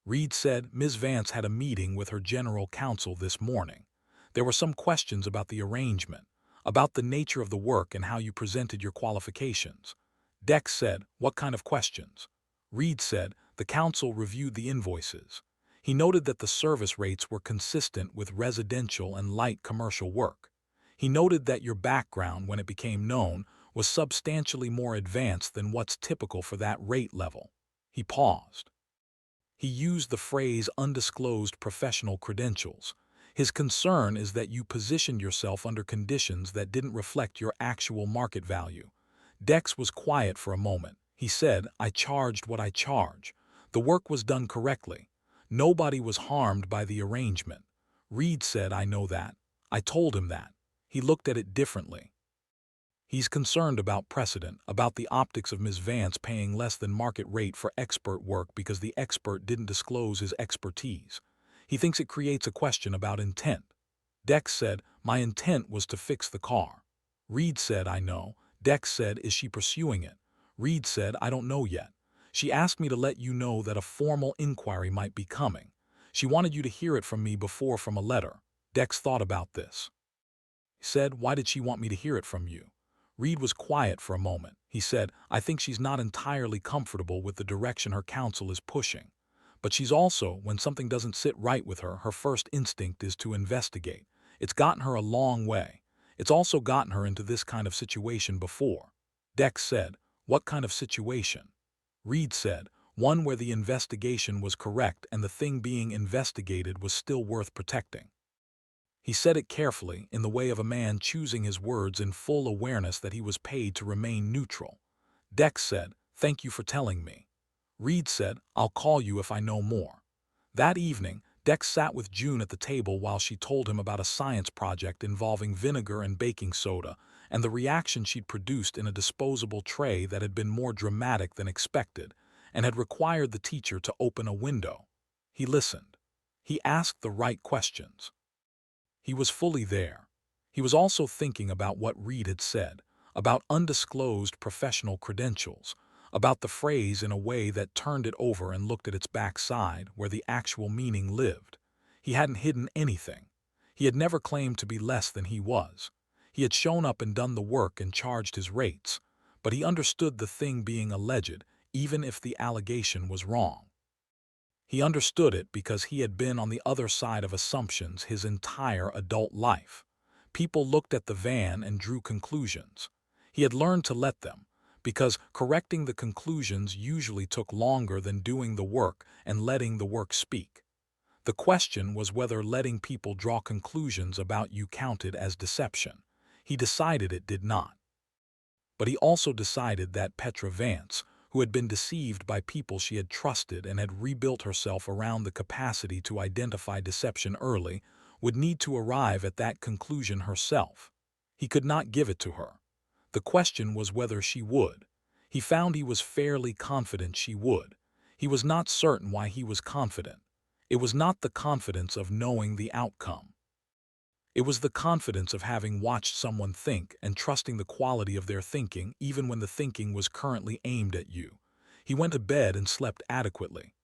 Reed said, "Ms. Vance had a meeting with her general counsel this morning. There were some questions about the arrangement, about the nature of the work and how you presented your qualifications." Dex said, "What kind of questions?" Reed said, "The counsel reviewed the invoices. He noted that the service rates were consistent with residential and light commercial work. He noted that your background, when it became known, was substantially more advanced than what's typical for that rate level." He paused. He used the phrase undisclosed professional credentials. His concern is that you positioned yourself under conditions that didn't reflect your actual market value. Dex was quiet for a moment. He said, "I charged what I charge. The work was done correctly. Nobody was harmed by the arrangement." Reed said, "I know that. I told him that." He looked at it differently. He's concerned about precedent, about the optics of Ms. Vance paying less than market rate for expert work because the expert didn't disclose his expertise. He thinks it creates a question about intent. Dex said, "My intent was to fix the car." Reed said, "I know." Dex said, "Is she pursuing it?" Reed said, "I don't know yet. She asked me to let you know that a formal inquiry might be coming. She wanted you to hear it from me before from a letter." Dex thought about this. He said, "Why did she want me to hear it from you?" Reed was quiet for a moment. He said, "I think she's not entirely comfortable with the direction her counsel is pushing. But she's also, when something doesn't sit right with her, her first instinct is to investigate. It's gotten her a long way. It's also gotten her into this kind of situation before." Dex said, "What kind of situation?" Reed said, "One where the investigation was correct and the thing being investigated was still worth protecting." He said it carefully, in the way of a man choosing his words in full awareness that he was paid to remain neutral. Dex said, "Thank you for telling me." Reed said, "I'll call you if I know more." That evening, Dex sat with June at the table while she told him about a science project involving vinegar and baking soda, and the reaction she'd produced in a disposable tray that had been more dramatic than expected, and had required the teacher to open a window. He listened. He asked the right questions. He was fully there. He was also thinking about what Reed had said, about undisclosed professional credentials, about the phrase in a way that turned it over and looked at its backside where the actual meaning lived. He hadn't hidden anything. He had never claimed to be less than he was. He had shown up and done the work and charged his rates, but he understood the thing being alleged, even if the allegation was wrong. He understood it because he had been on the other side of assumptions his entire adult life. People looked at the van and drew conclusions. He had learned to let them, because correcting the conclusions usually took longer than doing the work and letting the work speak. The question was whether letting people draw conclusions about you counted as deception. He decided it did not. But he also decided that Petra Vance, who had been deceived by people she had trusted and had rebuilt herself around the capacity to identify deception early, would need to arrive at that conclusion herself. He could not give it to her. The question was whether she would. He found he was fairly confident she would. He was not certain why he was confident. It was not the confidence of knowing the outcome. It was the confidence of having watched someone think and trusting the quality of their thinking even when the thinking was currently aimed at you. He went to bed and slept adequately.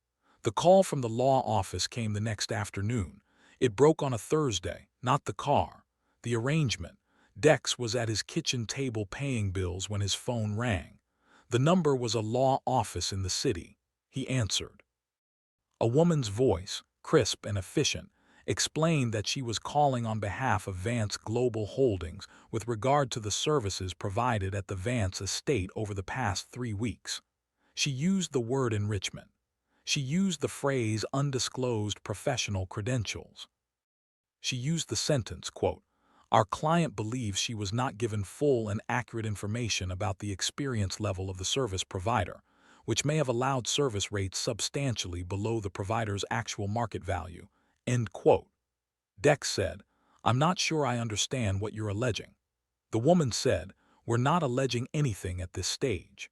The call from the law office came the next afternoon. It broke on a Thursday, not the car. The arrangement. Dex was at his kitchen table paying bills when his phone rang. The number was a law office in the city. He answered. A woman's voice, crisp and efficient, explained that she was calling on behalf of Vance Global Holdings with regard to the services provided at the Vance estate over the past 3 weeks. She used the word enrichment. She used the phrase undisclosed professional credentials. She used the sentence, quote, "Our client believes she was not given full and accurate information about the experience level of the service provider, which may have allowed service rates substantially below the provider's actual market value." End quote. Dex said, "I'm not sure I understand what you're alleging." The woman said, "We're not alleging anything at this stage.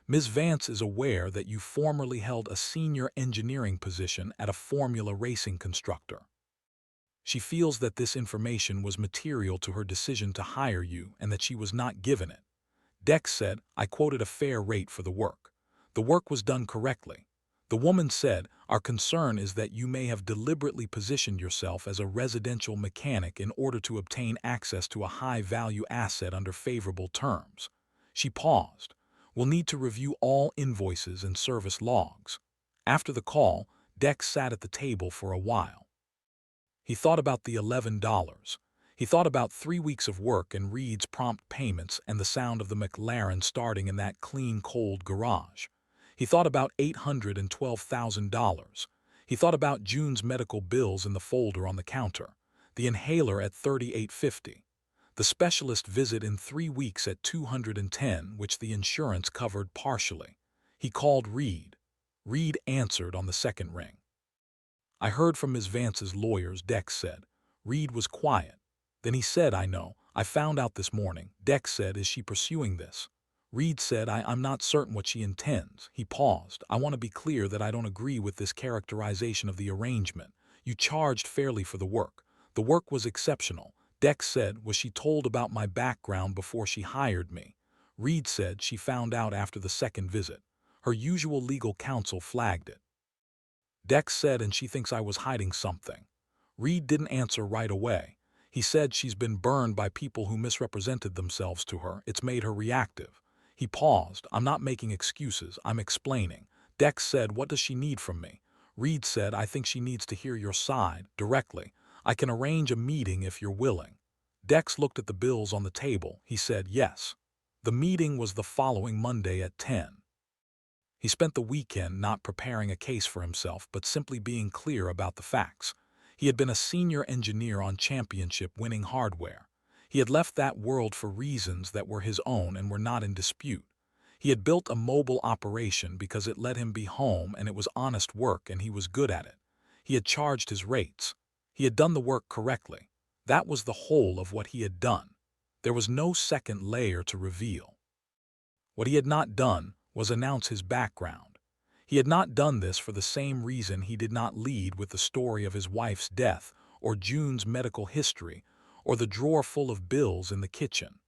Ms. Vance is aware that you formerly held a senior engineering position at a formula racing constructor. She feels that this information was material to her decision to hire you and that she was not given it." Dex said, "I quoted a fair rate for the work. The work was done correctly." The woman said, "Our concern is that you may have deliberately positioned yourself as a residential mechanic in order to obtain access to a high-value asset under favorable terms." She paused. "We'll need to review all invoices and service logs." After the call, Dex sat at the table for a while. He thought about the $11. He thought about 3 weeks of work and Reed's prompt payments and the sound of the McLaren starting in that clean, cold garage. He thought about $812,000. He thought about June's medical bills in the folder on the counter, the inhaler at $38.50, the specialist visit in 3 weeks at $210, which the insurance covered partially. He called Reed. Reed answered on the second ring. "I heard from Ms. Vance's lawyers," Dex said. Reed was quiet. Then he said, "I know. I found out this morning." Dex said, "Is she pursuing this?" Reed said, I'm not certain what she intends." He paused. "I want to be clear that I don't agree with this characterization of the arrangement. You charged fairly for the work. The work was exceptional." Dex said, "Was she told about my background before she hired me?" Reed said she found out after the second visit. Her usual legal counsel flagged it. Dex said, "And she thinks I was hiding something." Reed didn't answer right away. He said, "She's been burned by people who misrepresented themselves to her. It's made her reactive." He paused. "I'm not making excuses. I'm explaining." Dex said, "What does she need from me?" Reed said, "I think she needs to hear your side, directly. I can arrange a meeting if you're willing." Dex looked at the bills on the table. He said, "Yes." The meeting was the following Monday at 10. He spent the weekend not preparing a case for himself, but simply being clear about the facts. He had been a senior engineer on championship-winning hardware. He had left that world for reasons that were his own and were not in dispute. He had built a mobile operation because it let him be home and it was honest work and he was good at it. He had charged his rates. He had done the work correctly. That was the whole of what he had done. There was no second layer to reveal. What he had not done was announce his background. He had not done this for the same reason he did not lead with the story of his wife's death, or June's medical history, or the drawer full of bills in the kitchen.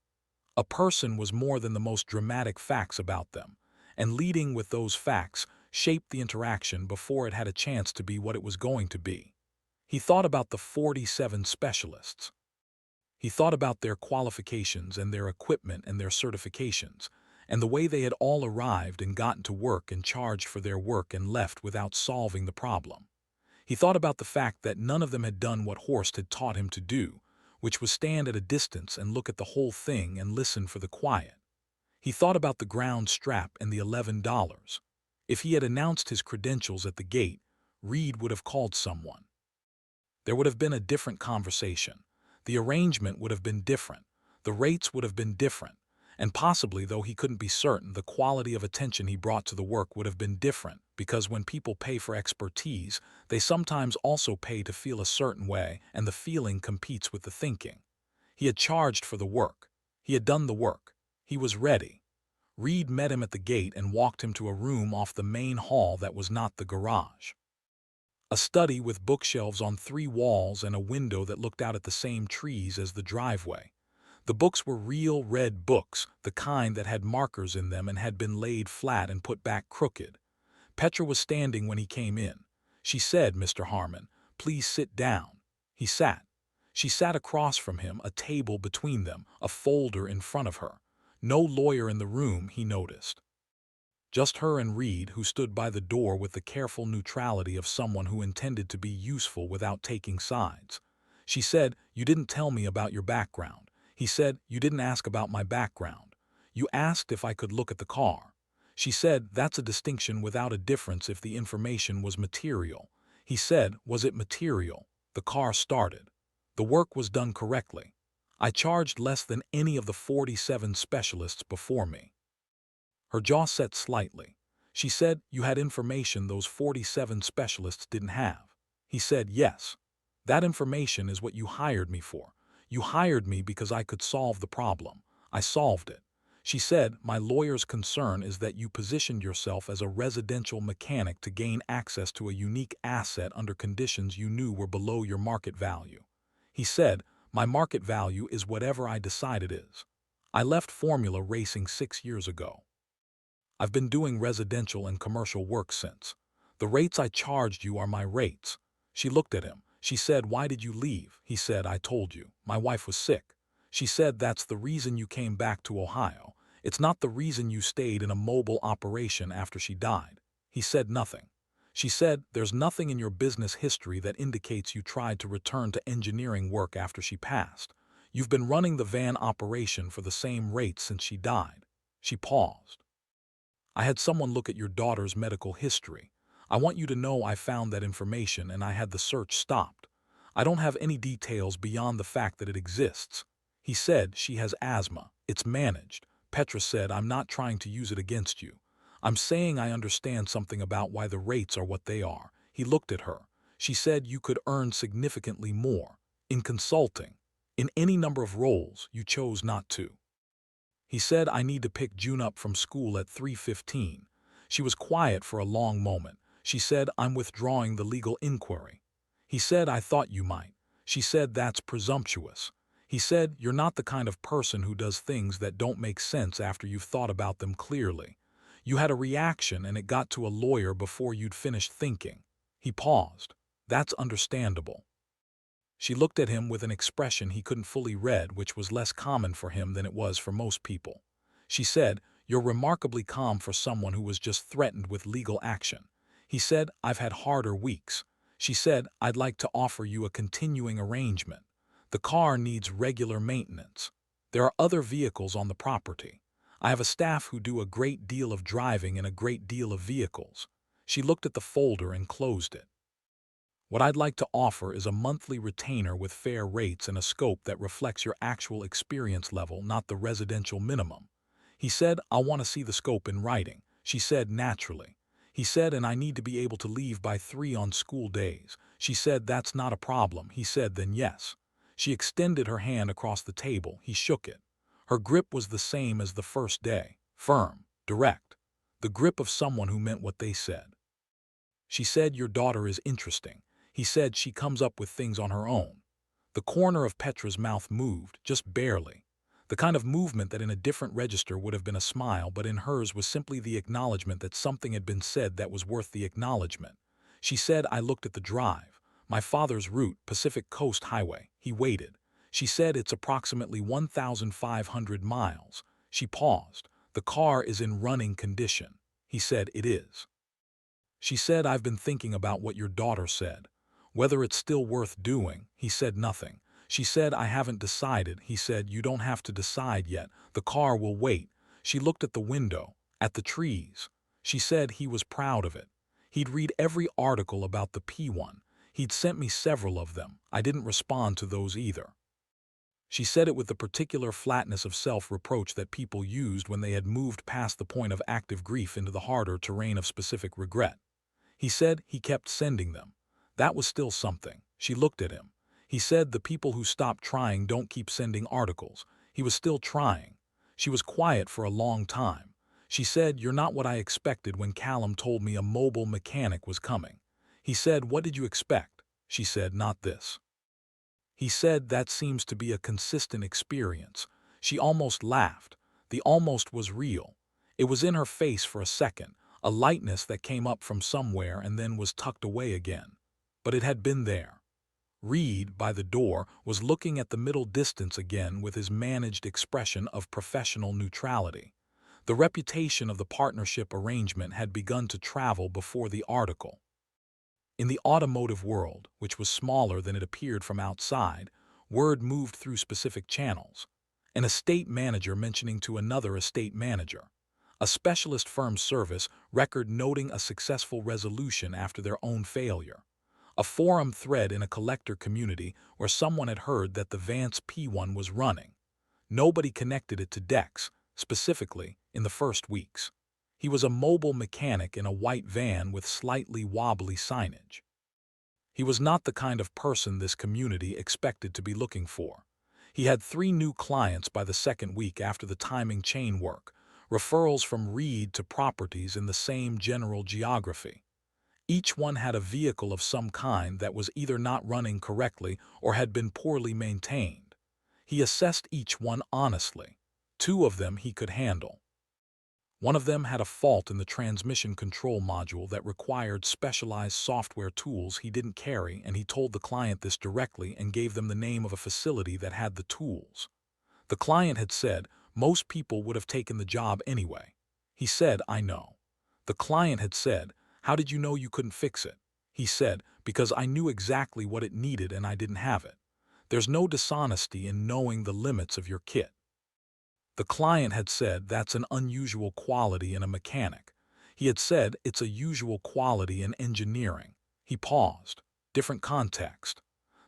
A person was more than the most dramatic facts about them, and leading with those facts shaped the interaction before it had a chance to be what it was going to be. He thought about the 47 specialists. He thought about their qualifications and their equipment and their certifications, and the way they had all arrived and gotten to work and charged for their work and left without solving the problem. He thought about the fact that none of them had done what Horst had taught him to do, which was stand at a distance and look at the whole thing and listen for the quiet. He thought about the ground strap and the $11. If he had announced his credentials at the gate, Reed would have called someone. There would have been a different conversation. The arrangement would have been different. The rates would have been different. And possibly, though he couldn't be certain, the quality of attention he brought to the work would have been different, because when people pay for expertise, they sometimes also pay to feel a certain way, and the feeling competes with the thinking. He had charged for the work. He had done the work. He was ready. Reed met him at the gate and walked him to a room off the main hall that was not the garage. A study with bookshelves on 3 walls and a window that looked out at the same trees as the driveway. The books were real red books, the kind that had markers in them and had been laid flat and put back crooked. Petra was standing when he came in. She said, "Mr. Harmon, please sit down." He sat. She sat across from him, a table between them, a folder in front of her. No lawyer in the room, he noticed. Just her and Reed, who stood by the door with the careful neutrality of someone who intended to be useful without taking sides. She said, "You didn't tell me about your background." He said, "You didn't ask about my background. You asked if I could look at the car." She said, "That's a distinction without a difference if the information was material." He said, "Was it material?" The car started. The work was done correctly. I charged less than any of the 47 specialists before me. Her jaw set slightly. She said, "You had information those 47 specialists didn't have." He said, "Yes. That information is what you hired me for. You hired me because I could solve the problem. I solved it." She said, "My lawyer's concern is that you positioned yourself as a residential mechanic to gain access to a unique asset under conditions you knew were below your market value." He said, "My market value is whatever I decide it is. I left Formula Racing 6 years ago. I've been doing residential and commercial work since. The rates I charged you are my rates." She looked at him. She said, "Why did you leave?" He said, "I told you. My wife was sick." She said, "That's the reason you came back to Ohio. It's not the reason you stayed in a mobile operation after she died." He said nothing. She said, "There's nothing in your business history that indicates you tried to return to engineering work after she passed. You've been running the van operation for the same rate since she died." She paused. "I had someone look at your daughter's medical history. I want you to know I found that information and I had the search stopped. I don't have any details beyond the fact that it exists." He said, "She has asthma. It's managed." Petra said, "I'm not trying to use it against you. I'm saying I understand something about why the rates are what they are." He looked at her. She said, "You could earn significantly more. In consulting. In any number of roles, you chose not to." He said, "I need to pick June up from school at 3:15. She was quiet for a long moment. She said, "I'm withdrawing the legal inquiry." He said, "I thought you might." She said, "That's presumptuous." He said, "You're not the kind of person who does things that don't make sense after you've thought about them clearly. You had a reaction and it got to a lawyer before you'd finished thinking." He paused. "That's understandable." She looked at him with an expression he couldn't fully read, which was less common for him than it was for most people. She said, "You're remarkably calm for someone who was just threatened with legal action." He said, "I've had harder weeks." She said, "I'd like to offer you a continuing arrangement. The car needs regular maintenance. There are other vehicles on the property. I have a staff who do a great deal of driving and a great deal of vehicles." She looked at the folder and closed it. "What I'd like to offer is a monthly retainer with fair rates and a scope that reflects your actual experience level, not the residential minimum." He said, "I'll want to see the scope in writing." She said, "Naturally." He said, "And I need to be able to leave by 3 on school days." She said, "That's not a problem." He said, "Then yes." She extended her hand across the table. He shook it. Her grip was the same as the first day, firm, direct, the grip of someone who meant what they said. She said, "Your daughter is interesting." He said, "She comes up with things on her own." The corner of Petra's mouth moved, just barely. The kind of movement that in a different register would have been a smile, but in hers was simply the acknowledgement that something had been said that was worth the acknowledgement. She said, "I looked at the drive. My father's route, Pacific Coast Highway." He waited. She said, "It's approximately 1,500 miles." She paused. "The car is in running condition." He said, "It is." She said, "I've been thinking about what your daughter said. Whether it's still worth doing." He said nothing. She said, "I haven't decided." He said, "You don't have to decide yet. The car will wait." She looked at the window, at the trees. She said he was proud of it. He'd read every article about the P1. He'd sent me several of them. I didn't respond to those either. She said it with the particular flatness of self-reproach that people used when they had moved past the point of active grief into the harder terrain of specific regret. He said he kept sending them. That was still something. She looked at him. He said the people who stop trying don't keep sending articles. He was still trying. She was quiet for a long time. She said, "You're not what I expected when Callum told me a mobile mechanic was coming." He said, "What did you expect?" She said, "Not this." He said, "That seems to be a consistent experience." She almost laughed. The almost was real. It was in her face for a second, a lightness that came up from somewhere and then was tucked away again. But it had been there. Reed, by the door, was looking at the middle distance again with his managed expression of professional neutrality. The reputation of the partnership arrangement had begun to travel before the article. In the automotive world, which was smaller than it appeared from outside, word moved through specific channels. An estate manager mentioning to another estate manager. A specialist firm's service record noting a successful resolution after their own failure. A forum thread in a collector community where someone had heard that the Vance P1 was running. Nobody connected it to Dex, specifically, in the first weeks. He was a mobile mechanic in a white van with slightly wobbly signage. He was not the kind of person this community expected to be looking for. He had 3 new clients by the second week after the timing chain work, referrals from Reed to properties in the same general geography. Each one had a vehicle of some kind that was either not running correctly or had been poorly maintained. He assessed each one honestly. 2 of them he could handle. One of them had a fault in the transmission control module that required specialized software tools he didn't carry, and he told the client this directly and gave them the name of a facility that had the tools. The client had said, "Most people would have taken the job anyway." He said, "I know." The client had said, "How did you know you couldn't fix it?" He said, "Because I knew exactly what it needed and I didn't have it." There's no dishonesty in knowing the limits of your kit. The client had said that's an unusual quality in a mechanic. He had said it's a usual quality in engineering. He paused. Different context.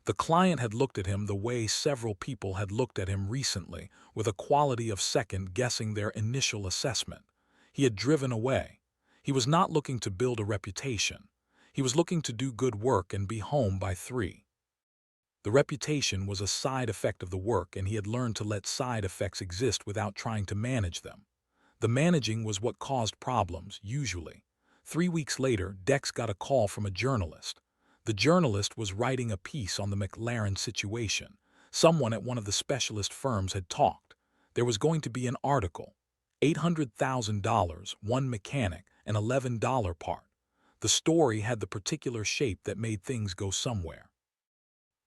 The client had looked at him the way several people had looked at him recently, with a quality of second-guessing their initial assessment. He had driven away. He was not looking to build a reputation. He was looking to do good work and be home by 3. The reputation was a side effect of the work, and he had learned to let side effects exist without trying to manage them. The managing was what caused problems, usually. 3 weeks later, Dex got a call from a journalist. The journalist was writing a piece on the McLaren situation. Someone at one of the specialist firms had talked. There was going to be an article. $800,000, 1 mechanic, an $11 part. The story had the particular shape that made things go somewhere.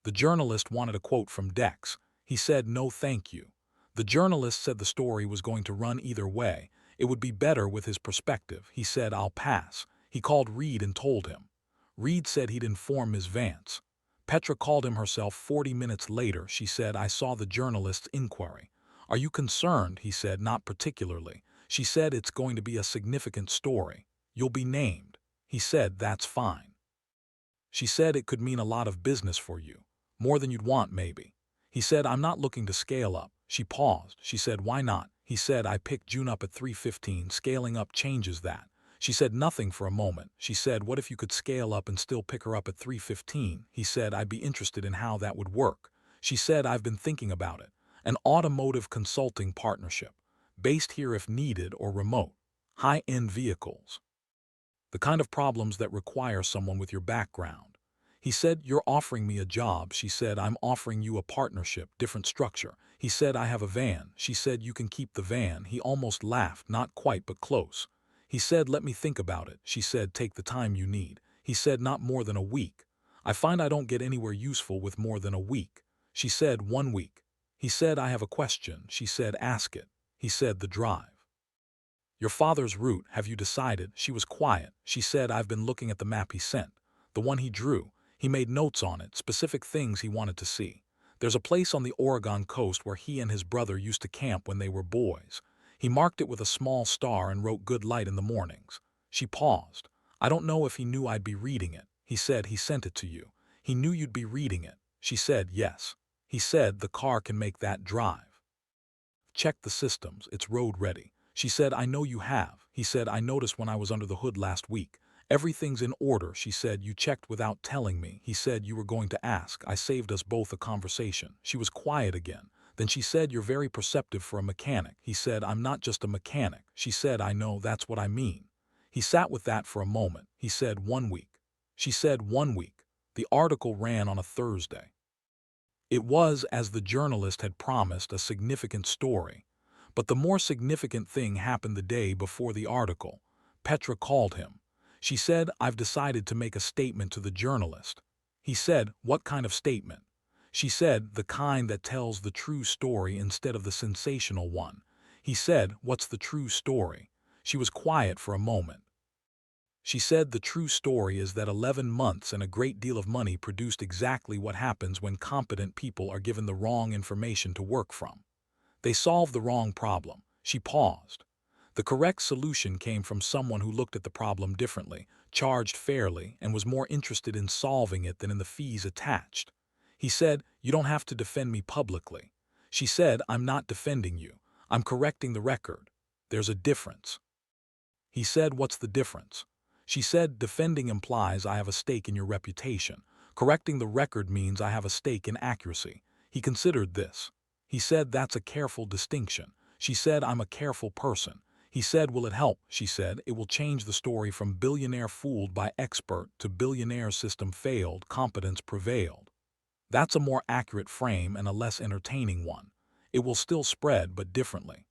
The journalist wanted a quote from Dex. He said, "No thank you." The journalist said the story was going to run either way. It would be better with his perspective. He said, "I'll pass." He called Reed and told him. Reed said he'd inform Ms. Vance. Petra called him herself 40 minutes later. She said, "I saw the journalist's inquiry." "Are you concerned?" He said, "Not particularly." She said, "It's going to be a significant story. You'll be named." He said, "That's fine." She said, "It could mean a lot of business for you. More than you'd want, maybe." He said, "I'm not looking to scale up." She paused. She said, "Why not?" He said, "I picked June up at 3:15. Scaling up changes that." She said nothing for a moment. She said, "What if you could scale up and still pick her up at 3:15?" He said, "I'd be interested in how that would work." She said, "I've been thinking about it. An automotive consulting partnership, based here if needed or remote. High-end vehicles. The kind of problems that require someone with your background." He said, "You're offering me a job." She said, "I'm offering you a partnership, different structure." He said, "I have a van." She said, "You can keep the van." He almost laughed, not quite but close. He said, "Let me think about it." She said, "Take the time you need." He said, "Not more than a week. I find I don't get anywhere useful with more than a week." She said, "1 week." He said, "I have a question." She said, "Ask it." He said, "The drive. Your father's route, have you decided?" She was quiet. She said, "I've been looking at the map he sent. The one he drew. He made notes on it, specific things he wanted to see. There's a place on the Oregon coast where he and his brother used to camp when they were boys. He marked it with a small star and wrote 'Good light' in the mornings." She paused. "I don't know if he knew I'd be reading it." He said, "He sent it to you. He knew you'd be reading it." She said, "Yes." He said, "The car can make that drive. Check the systems, it's road ready." She said, "I know you have." He said, "I noticed when I was under the hood last week. Everything's in order." She said, "You checked without telling me." He said, "You were going to ask. I saved us both a conversation." She was quiet again. Then she said, "You're very perceptive for a mechanic." He said, "I'm not just a mechanic." She said, "I know, that's what I mean." He sat with that for a moment. He said, "1 week." She said, "1 week." The article ran on a Thursday. It was, as the journalist had promised, a significant story. But the more significant thing happened the day before the article. Petra called him. She said, "I've decided to make a statement to the journalist." He said, "What kind of statement?" She said, "The kind that tells the true story instead of the sensational one." He said, "What's the true story?" She was quiet for a moment. She said, "The true story is that 11 months and a great deal of money produced exactly what happens when competent people are given the wrong information to work from. They solved the wrong problem." She paused. "The correct solution came from someone who looked at the problem differently, charged fairly, and was more interested in solving it than in the fees attached." He said, "You don't have to defend me publicly." She said, "I'm not defending you. I'm correcting the record. There's a difference." He said, "What's the difference?" She said, "Defending implies I have a stake in your reputation. Correcting the record means I have a stake in accuracy." He considered this. He said, "That's a careful distinction." She said, "I'm a careful person." He said, "Will it help?" She said, "It will change the story from billionaire fooled by expert to billionaire system failed, competence prevailed. That's a more accurate frame and a less entertaining one. It will still spread, but differently."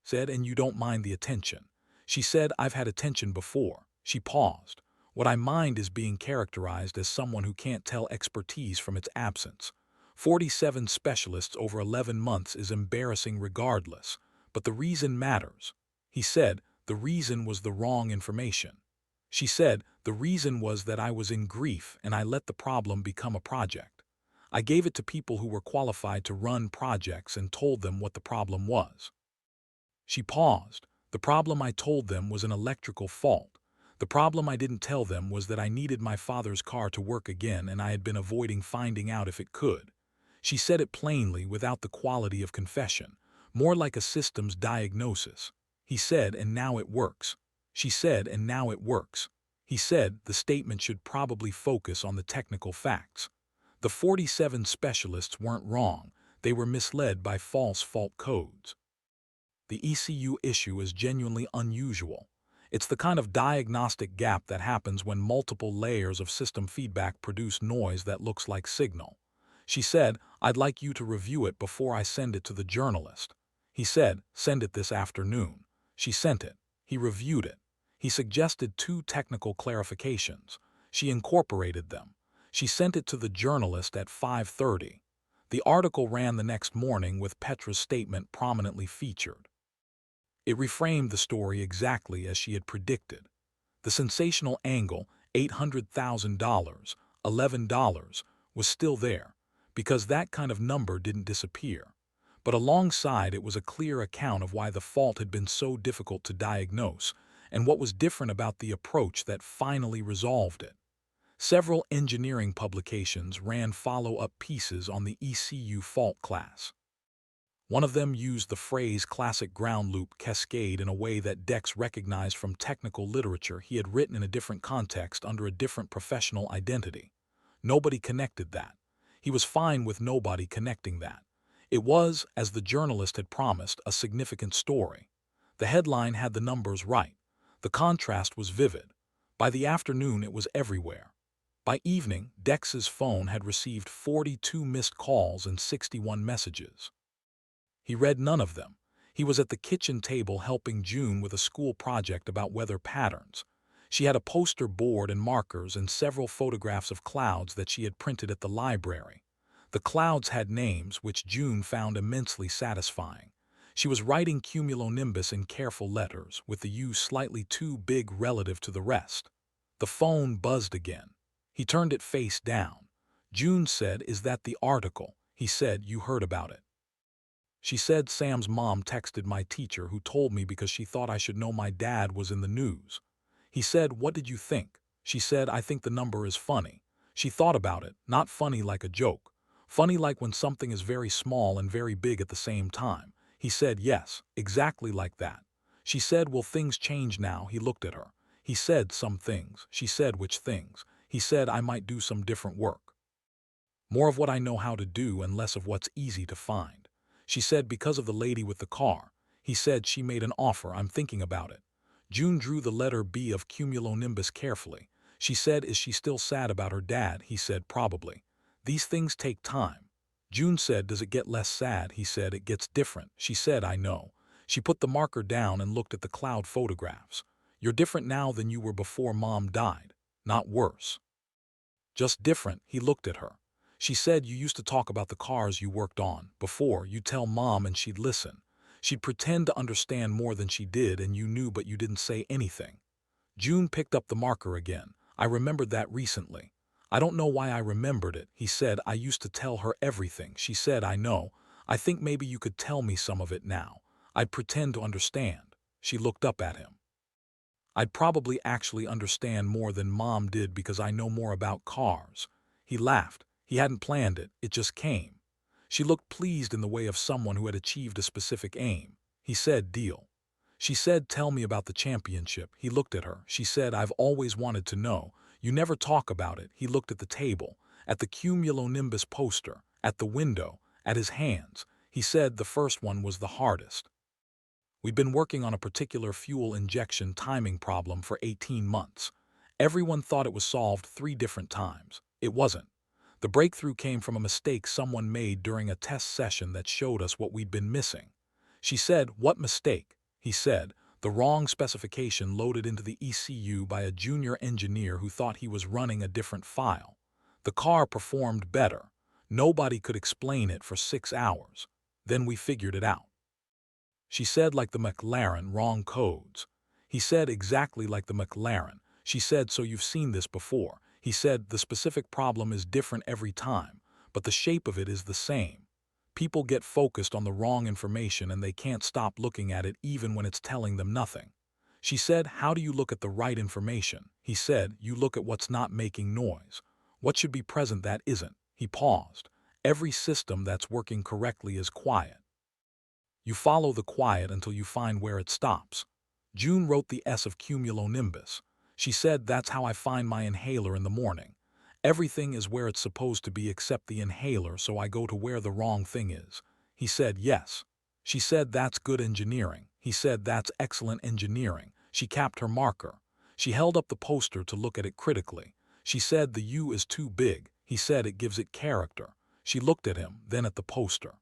Said, "And you don't mind the attention?" She said, "I've had attention before." She paused. "What I mind is being characterized as someone who can't tell expertise from its absence. 47 specialists over 11 months is embarrassing regardless, but the reason matters." He said, "The reason was the wrong information." She said, "The reason was that I was in grief and I let the problem become a project. I gave it to people who were qualified to run projects and told them what the problem was." She paused. "The problem I told them was an electrical fault. The problem I didn't tell them was that I needed my father's car to work again and I had been avoiding finding out if it could." She said it plainly, without the quality of confession, more like a systems diagnosis. He said, "And now it works." She said, "And now it works." He said, "The statement should probably focus on the technical facts. The 47 specialists weren't wrong. They were misled by false fault codes. The ECU issue is genuinely unusual. It's the kind of diagnostic gap that happens when multiple layers of system feedback produce noise that looks like signal." She said, "I'd like you to review it before I send it to the journalist." He said, "Send it this afternoon." She sent it. He reviewed it. He suggested 2 technical clarifications. She incorporated them. She sent it to the journalist at 5:30. The article ran the next morning with Petra's statement prominently featured. It reframed the story exactly as she had predicted. The sensational angle, $800,000, $11, was still there, because that kind of number didn't disappear. But alongside it was a clear account of why the fault had been so difficult to diagnose, and what was different about the approach that finally resolved it. Several engineering publications ran follow-up pieces on the ECU fault class. One of them used the phrase classic ground loop cascade in a way that Dex recognized from technical literature he had written in a different context under a different professional identity. Nobody connected that. He was fine with nobody connecting that. It was, as the journalist had promised, a significant story. The headline had the numbers right. The contrast was vivid. By the afternoon it was everywhere. By evening, Dex's phone had received 42 missed calls and 61 messages. He read none of them. He was at the kitchen table helping June with a school project about weather patterns. She had a poster board and markers and several photographs of clouds that she had printed at the library. The clouds had names which June found immensely satisfying. She was writing cumulonimbus in careful letters, with the U slightly too big relative to the rest. The phone buzzed again. He turned it face down. June said, "Is that the article?" He said, "You heard about it." She said, "Sam's mom texted my teacher who told me because she thought I should know my dad was in the news." He said, "What did you think?" She said, "I think the number is funny." She thought about it, not funny like a joke. Funny like when something is very small and very big at the same time. He said, "Yes, exactly like that." She said, "Will things change now?" He looked at her. He said, "Some things." She said, "Which things?" He said, "I might do some different work. More of what I know how to do and less of what's easy to find." She said, "Because of the lady with the car." He said, "She made an offer. I'm thinking about it." June drew the letter B of cumulonimbus carefully. She said, "Is she still sad about her dad?" He said, "Probably. These things take time." June said, "Does it get less sad?" He said, "It gets different." She said, "I know." She put the marker down and looked at the cloud photographs. "You're different now than you were before Mom died. Not worse. Just different." He looked at her. She said, "You used to talk about the cars you worked on. Before, you'd tell Mom and she'd listen. She'd pretend to understand more than she did and you knew but you didn't say anything." June picked up the marker again. "I remembered that recently." "I don't know why I remembered it." He said, "I used to tell her everything." She said, "I know. I think maybe you could tell me some of it now. I'd pretend to understand." She looked up at him. "I'd probably actually understand more than Mom did because I know more about cars." He laughed. He hadn't planned it. It just came. She looked pleased in the way of someone who had achieved a specific aim. He said, "Deal." She said, "Tell me about the championship." He looked at her. She said, "I've always wanted to know. You never talk about it." He looked at the table, at the cumulonimbus poster, at the window, at his hands. He said, "The first one was the hardest. We'd been working on a particular fuel injection timing problem for 18 months. Everyone thought it was solved 3 different times. It wasn't. The breakthrough came from a mistake someone made during a test session that showed us what we'd been missing." She said, "What mistake?" He said, "The wrong specification loaded into the ECU by a junior engineer who thought he was running a different file. The car performed better. Nobody could explain it for 6 hours. Then we figured it out." She said, "Like the McLaren, wrong codes." He said, "Exactly like the McLaren." She said, "So you've seen this before." He said, "The specific problem is different every time, but the shape of it is the same. People get focused on the wrong information and they can't stop looking at it even when it's telling them nothing." She said, "How do you look at the right information?" He said, "You look at what's not making noise. What should be present that isn't." He paused. "Every system that's working correctly is quiet. You follow the quiet until you find where it stops." June wrote the S of cumulonimbus. She said, "That's how I find my inhaler in the morning. Everything is where it's supposed to be except the inhaler, so I go to where the wrong thing is." He said, "Yes." She said, "That's good engineering." He said, "That's excellent engineering." She capped her marker. She held up the poster to look at it critically. She said, "The U is too big." He said, "It gives it character." She looked at him, then at the poster.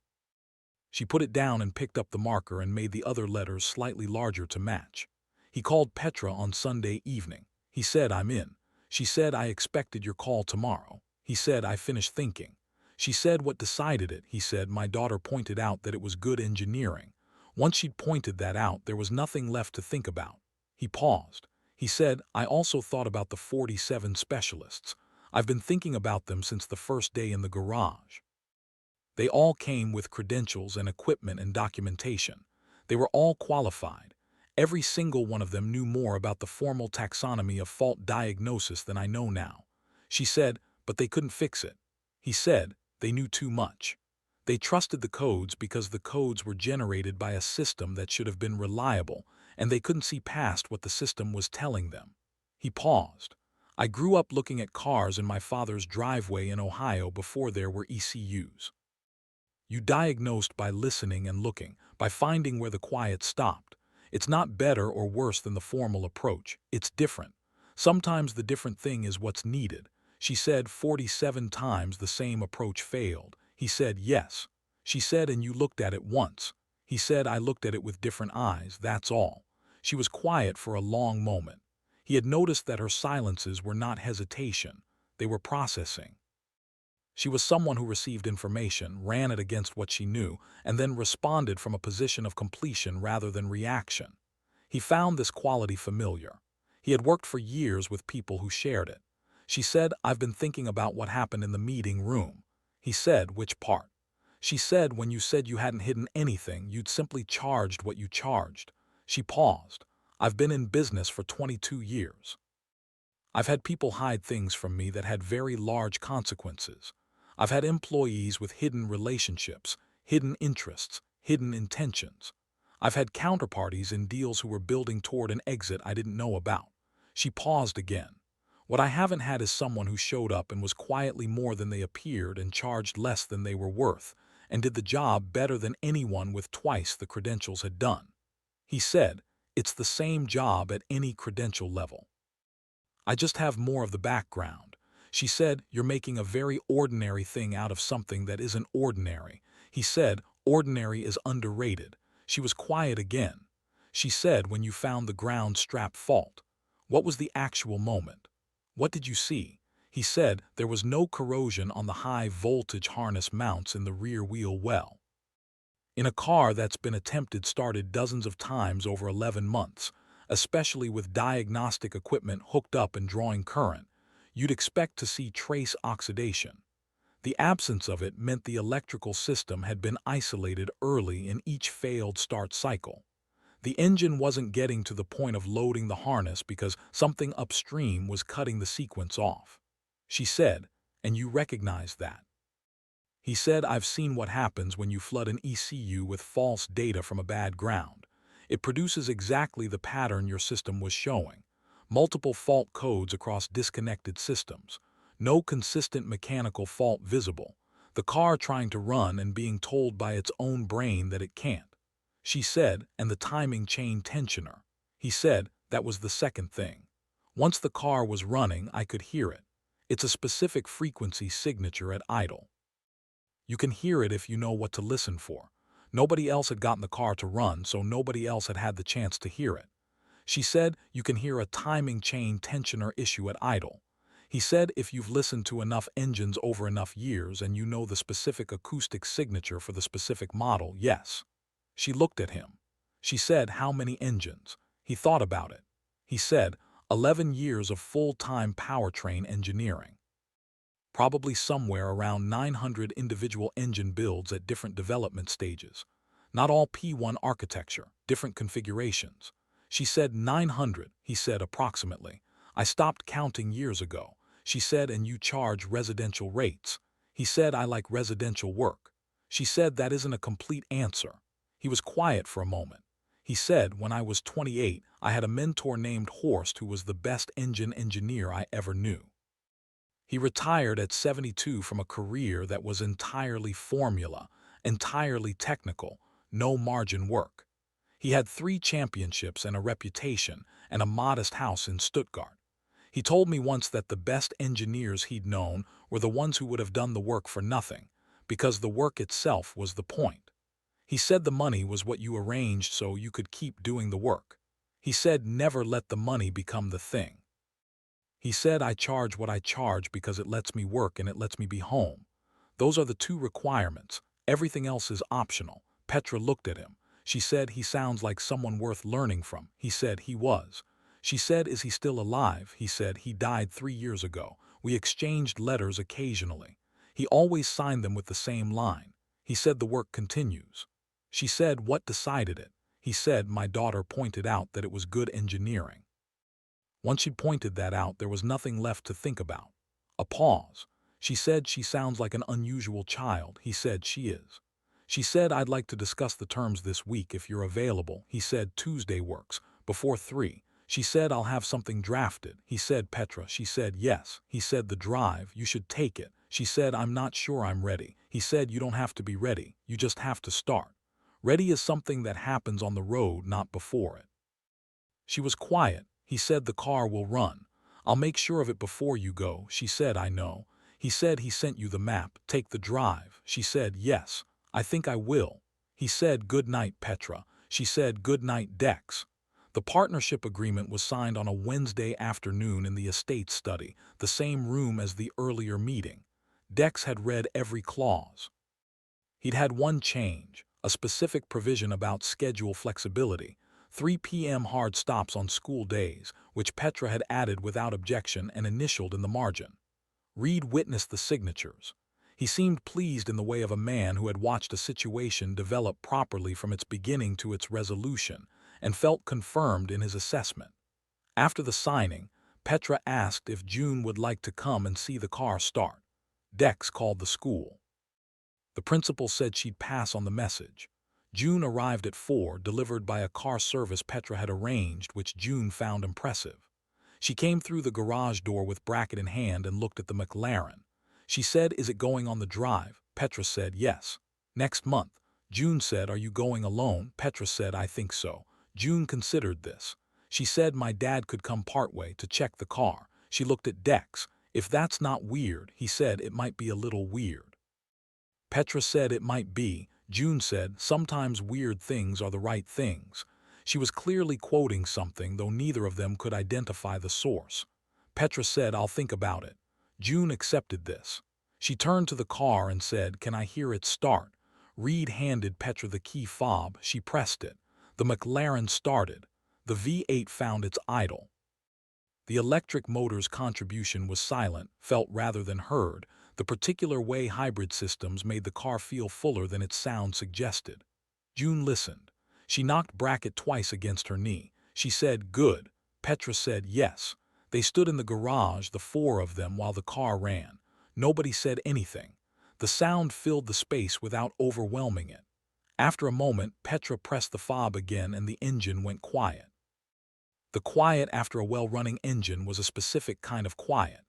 She put it down and picked up the marker and made the other letters slightly larger to match. He called Petra on Sunday evening. He said, "I'm in." She said, "I expected your call tomorrow." He said, "I finished thinking." She said, "What decided it?" He said, "My daughter pointed out that it was good engineering. Once she'd pointed that out, there was nothing left to think about." He paused. He said, "I also thought about the 47 specialists. I've been thinking about them since the first day in the garage. They all came with credentials and equipment and documentation. They were all qualified. Every single one of them knew more about the formal taxonomy of fault diagnosis than I know now." She said, "But they couldn't fix it." He said, "They knew too much. They trusted the codes because the codes were generated by a system that should have been reliable, and they couldn't see past what the system was telling them. He paused. I grew up looking at cars in my father's driveway in Ohio before there were ECUs. You diagnosed by listening and looking, by finding where the quiet stopped. It's not better or worse than the formal approach. It's different. Sometimes the different thing is what's needed. She said 47 times the same approach failed. He said yes. She said, and you looked at it once. He said, I looked at it with different eyes, that's all. She was quiet for a long moment. He had noticed that her silences were not hesitation. They were processing. She was someone who received information, ran it against what she knew, and then responded from a position of completion rather than reaction. He found this quality familiar. He had worked for years with people who shared it. She said, I've been thinking about what happened in the meeting room. He said, which part? She said, when you said you hadn't hidden anything, you'd simply charged what you charged. She paused. I've been in business for 22 years. I've had people hide things from me that had very large consequences. I've had employees with hidden relationships, hidden interests, hidden intentions. I've had counterparties in deals who were building toward an exit I didn't know about. She paused again. What I haven't had is someone who showed up and was quietly more than they appeared and charged less than they were worth, and did the job better than anyone with twice the credentials had done. He said, it's the same job at any credential level. I just have more of the background. She said, you're making a very ordinary thing out of something that isn't ordinary. He said, ordinary is underrated. She was quiet again. She said, when you found the ground strap fault. What was the actual moment? What did you see? He said, there was no corrosion on the high voltage harness mounts in the rear wheel well. In a car that's been started dozens of times over 11 months, especially with diagnostic equipment hooked up and drawing current, you'd expect to see trace oxidation. The absence of it meant the electrical system had been isolated early in each failed start cycle. The engine wasn't getting to the point of loading the harness because something upstream was cutting the sequence off. She said, and you recognize that. He said, I've seen what happens when you flood an ECU with false data from a bad ground. It produces exactly the pattern your system was showing. Multiple fault codes across disconnected systems. No consistent mechanical fault visible. The car trying to run and being told by its own brain that it can't. She said, and the timing chain tensioner. He said, that was the second thing. Once the car was running, I could hear it. It's a specific frequency signature at idle. You can hear it if you know what to listen for. Nobody else had gotten the car to run, so nobody else had had the chance to hear it. She said, you can hear a timing chain tensioner issue at idle. He said, if you've listened to enough engines over enough years and you know the specific acoustic signature for the specific model, yes. She looked at him. She said, how many engines? He thought about it. He said, 11 years of full-time powertrain engineering. Probably somewhere around 900 individual engine builds at different development stages. Not all P1 architecture, different configurations. She said 900, he said approximately. I stopped counting years ago. She said, and you charge residential rates. He said, I like residential work. She said, that isn't a complete answer. He was quiet for a moment. He said, when I was 28, I had a mentor named Horst who was the best engine engineer I ever knew. He retired at 72 from a career that was entirely formula, entirely technical, no margin work. He had 3 championships and a reputation and a modest house in Stuttgart. He told me once that the best engineers he'd known were the ones who would have done the work for nothing, because the work itself was the point. He said the money was what you arranged so you could keep doing the work. He said never let the money become the thing. He said, I charge what I charge because it lets me work and it lets me be home. Those are the 2 requirements. Everything else is optional. Petra looked at him. She said, he sounds like someone worth learning from. He said, he was. She said, is he still alive? He said, he died 3 years ago. We exchanged letters occasionally. He always signed them with the same line. He said, the work continues. She said, what decided it? He said, my daughter pointed out that it was good engineering. Once she'd pointed that out, there was nothing left to think about. A pause. She said she sounds like an unusual child. He said she is. She said I'd like to discuss the terms this week if you're available. He said Tuesday works, before 3. She said I'll have something drafted. He said Petra. She said yes. He said the drive, you should take it. She said I'm not sure I'm ready. He said you don't have to be ready, you just have to start. Ready is something that happens on the road, not before it. She was quiet. He said the car will run. I'll make sure of it before you go. She said I know. He said he sent you the map. Take the drive. She said yes. I think I will. He said good night, Petra. She said good night, Dex. The partnership agreement was signed on a Wednesday afternoon in the estate study, the same room as the earlier meeting. Dex had read every clause. He'd had one change, a specific provision about schedule flexibility, 3 p.m. hard stops on school days, which Petra had added without objection and initialed in the margin. Reed witnessed the signatures. He seemed pleased in the way of a man who had watched a situation develop properly from its beginning to its resolution, and felt confirmed in his assessment. After the signing, Petra asked if June would like to come and see the car start. Dex called the school. The principal said she'd pass on the message. June arrived at 4, delivered by a car service Petra had arranged, which June found impressive. She came through the garage door with bracket in hand and looked at the McLaren. She said, "Is it going on the drive?" Petra said, "Yes. Next month." June said, "Are you going alone?" Petra said, "I think so." June considered this. She said, "My dad could come partway to check the car." She looked at Dex. "If that's not weird," he said, "it might be a little weird." Petra said it might be. June said, "Sometimes weird things are the right things." She was clearly quoting something, though neither of them could identify the source. Petra said, "I'll think about it." June accepted this. She turned to the car and said, "Can I hear it start?" Reed handed Petra the key fob. She pressed it. The McLaren started. The V8 found its idle. The electric motor's contribution was silent, felt rather than heard, the particular way hybrid systems made the car feel fuller than its sound suggested. June listened. She knocked bracket twice against her knee. She said, "Good." Petra said, "Yes." They stood in the garage, the 4 of them, while the car ran. Nobody said anything. The sound filled the space without overwhelming it. After a moment, Petra pressed the fob again and the engine went quiet. The quiet after a well-running engine was a specific kind of quiet.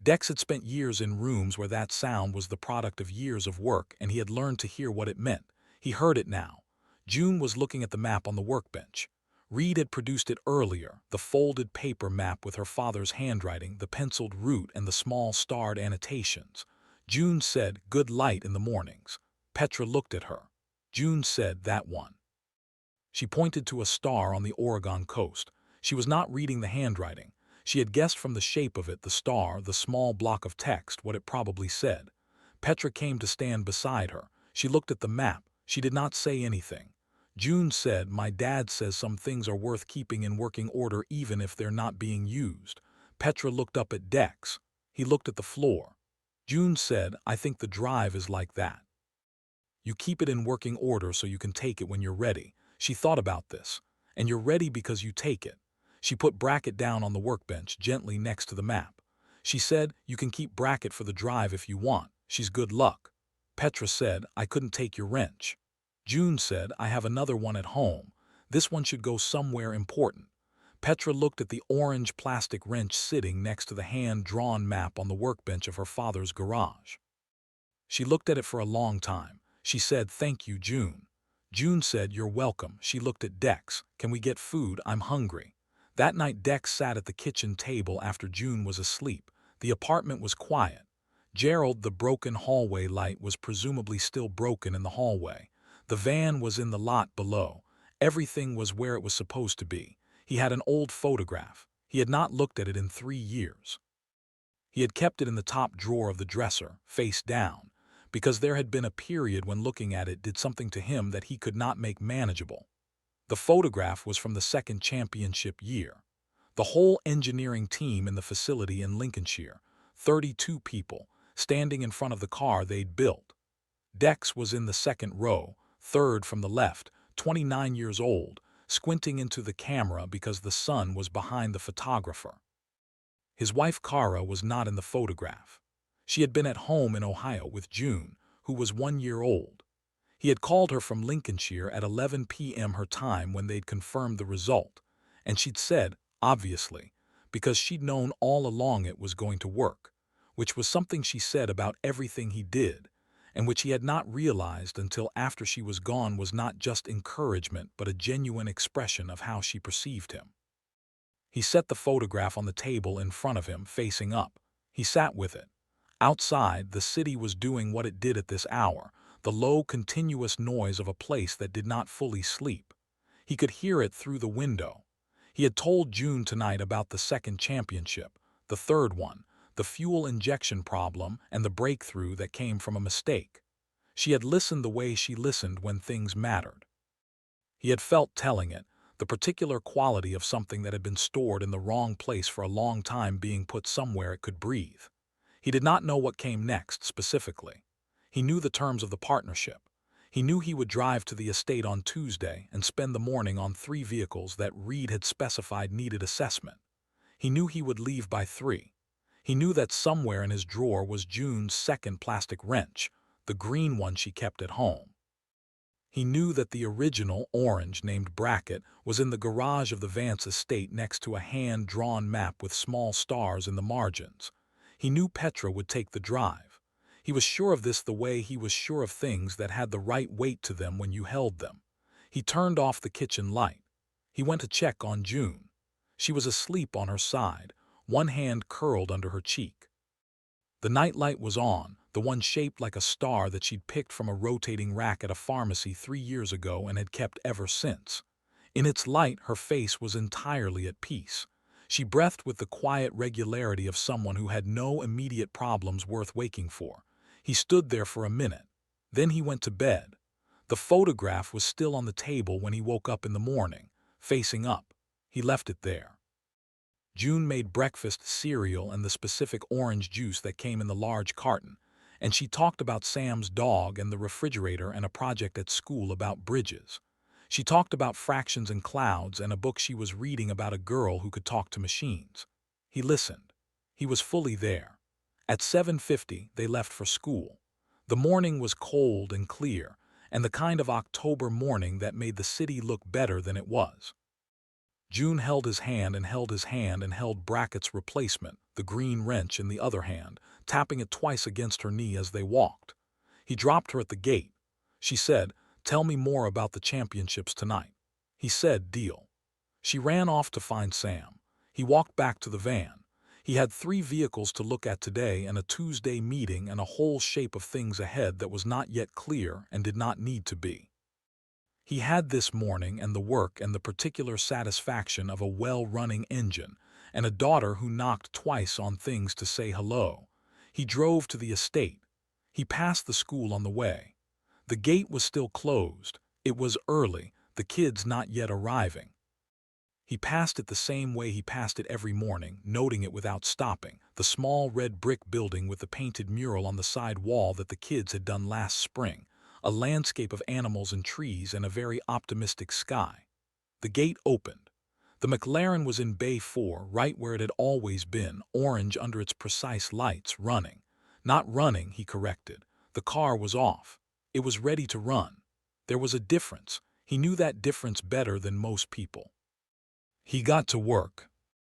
Dex had spent years in rooms where that sound was the product of years of work, and he had learned to hear what it meant. He heard it now. June was looking at the map on the workbench. Reed had produced it earlier, the folded paper map with her father's handwriting, the penciled route, and the small starred annotations. June said, "Good light in the mornings." Petra looked at her. June said, "That one." She pointed to a star on the Oregon coast. She was not reading the handwriting. She had guessed from the shape of it, the star, the small block of text, what it probably said. Petra came to stand beside her. She looked at the map. She did not say anything. June said, "My dad says some things are worth keeping in working order even if they're not being used." Petra looked up at Dex. He looked at the floor. June said, "I think the drive is like that. You keep it in working order so you can take it when you're ready." She thought about this. "And you're ready because you take it." She put bracket down on the workbench, gently next to the map. She said, "You can keep bracket for the drive if you want. She's good luck." Petra said, "I couldn't take your wrench." June said, "I have another one at home. This one should go somewhere important." Petra looked at the orange plastic wrench sitting next to the hand-drawn map on the workbench of her father's garage. She looked at it for a long time. She said, "Thank you, June." June said, "You're welcome." She looked at Dex. "Can we get food? I'm hungry." That night Dex sat at the kitchen table after June was asleep. The apartment was quiet. Gerald, the broken hallway light, was presumably still broken in the hallway. The van was in the lot below. Everything was where it was supposed to be. He had an old photograph. He had not looked at it in 3 years. He had kept it in the top drawer of the dresser, face down, because there had been a period when looking at it did something to him that he could not make manageable. The photograph was from the second championship year. The whole engineering team in the facility in Lincolnshire, 32 people, standing in front of the car they'd built. Dex was in the second row, third from the left, 29 years old, squinting into the camera because the sun was behind the photographer. His wife Cara was not in the photograph. She had been at home in Ohio with June, who was 1 year old. He had called her from Lincolnshire at 11 p.m. her time when they'd confirmed the result, and she'd said, obviously, because she'd known all along it was going to work, which was something she said about everything he did, and which he had not realized until after she was gone was not just encouragement but a genuine expression of how she perceived him. He set the photograph on the table in front of him, facing up. He sat with it. Outside, the city was doing what it did at this hour, the low, continuous noise of a place that did not fully sleep. He could hear it through the window. He had told June tonight about the second championship, the third one, the fuel injection problem, and the breakthrough that came from a mistake. She had listened the way she listened when things mattered. He had felt telling it, the particular quality of something that had been stored in the wrong place for a long time being put somewhere it could breathe. He did not know what came next, specifically. He knew the terms of the partnership. He knew he would drive to the estate on Tuesday and spend the morning on 3 vehicles that Reed had specified needed assessment. He knew he would leave by 3. He knew that somewhere in his drawer was June's second plastic wrench, the green one she kept at home. He knew that the original, orange, named Brackett, was in the garage of the Vance estate next to a hand-drawn map with small stars in the margins. He knew Petra would take the drive. He was sure of this the way he was sure of things that had the right weight to them when you held them. He turned off the kitchen light. He went to check on June. She was asleep on her side, one hand curled under her cheek. The nightlight was on, the one shaped like a star that she'd picked from a rotating rack at a pharmacy 3 years ago and had kept ever since. In its light, her face was entirely at peace. She breathed with the quiet regularity of someone who had no immediate problems worth waking for. He stood there for a minute. Then he went to bed. The photograph was still on the table when he woke up in the morning, facing up. He left it there. June made breakfast cereal and the specific orange juice that came in the large carton, and she talked about Sam's dog and the refrigerator and a project at school about bridges. She talked about fractions and clouds and a book she was reading about a girl who could talk to machines. He listened. He was fully there. At 7:50, they left for school. The morning was cold and clear, and the kind of October morning that made the city look better than it was. June held his hand and held his hand and held Brackett's replacement, the green wrench, in the other hand, tapping it twice against her knee as they walked. He dropped her at the gate. She said, "Tell me more about the championships tonight." He said, "Deal." She ran off to find Sam. He walked back to the van. He had 3 vehicles to look at today and a Tuesday meeting and a whole shape of things ahead that was not yet clear and did not need to be. He had this morning and the work and the particular satisfaction of a well-running engine and a daughter who knocked twice on things to say hello. He drove to the estate. He passed the school on the way. The gate was still closed. It was early, the kids not yet arriving. He passed it the same way he passed it every morning, noting it without stopping, the small red brick building with the painted mural on the side wall that the kids had done last spring, a landscape of animals and trees and a very optimistic sky. The gate opened. The McLaren was in Bay 4, right where it had always been, orange under its precise lights, running. Not running, he corrected. The car was off. It was ready to run. There was a difference. He knew that difference better than most people. He got to work.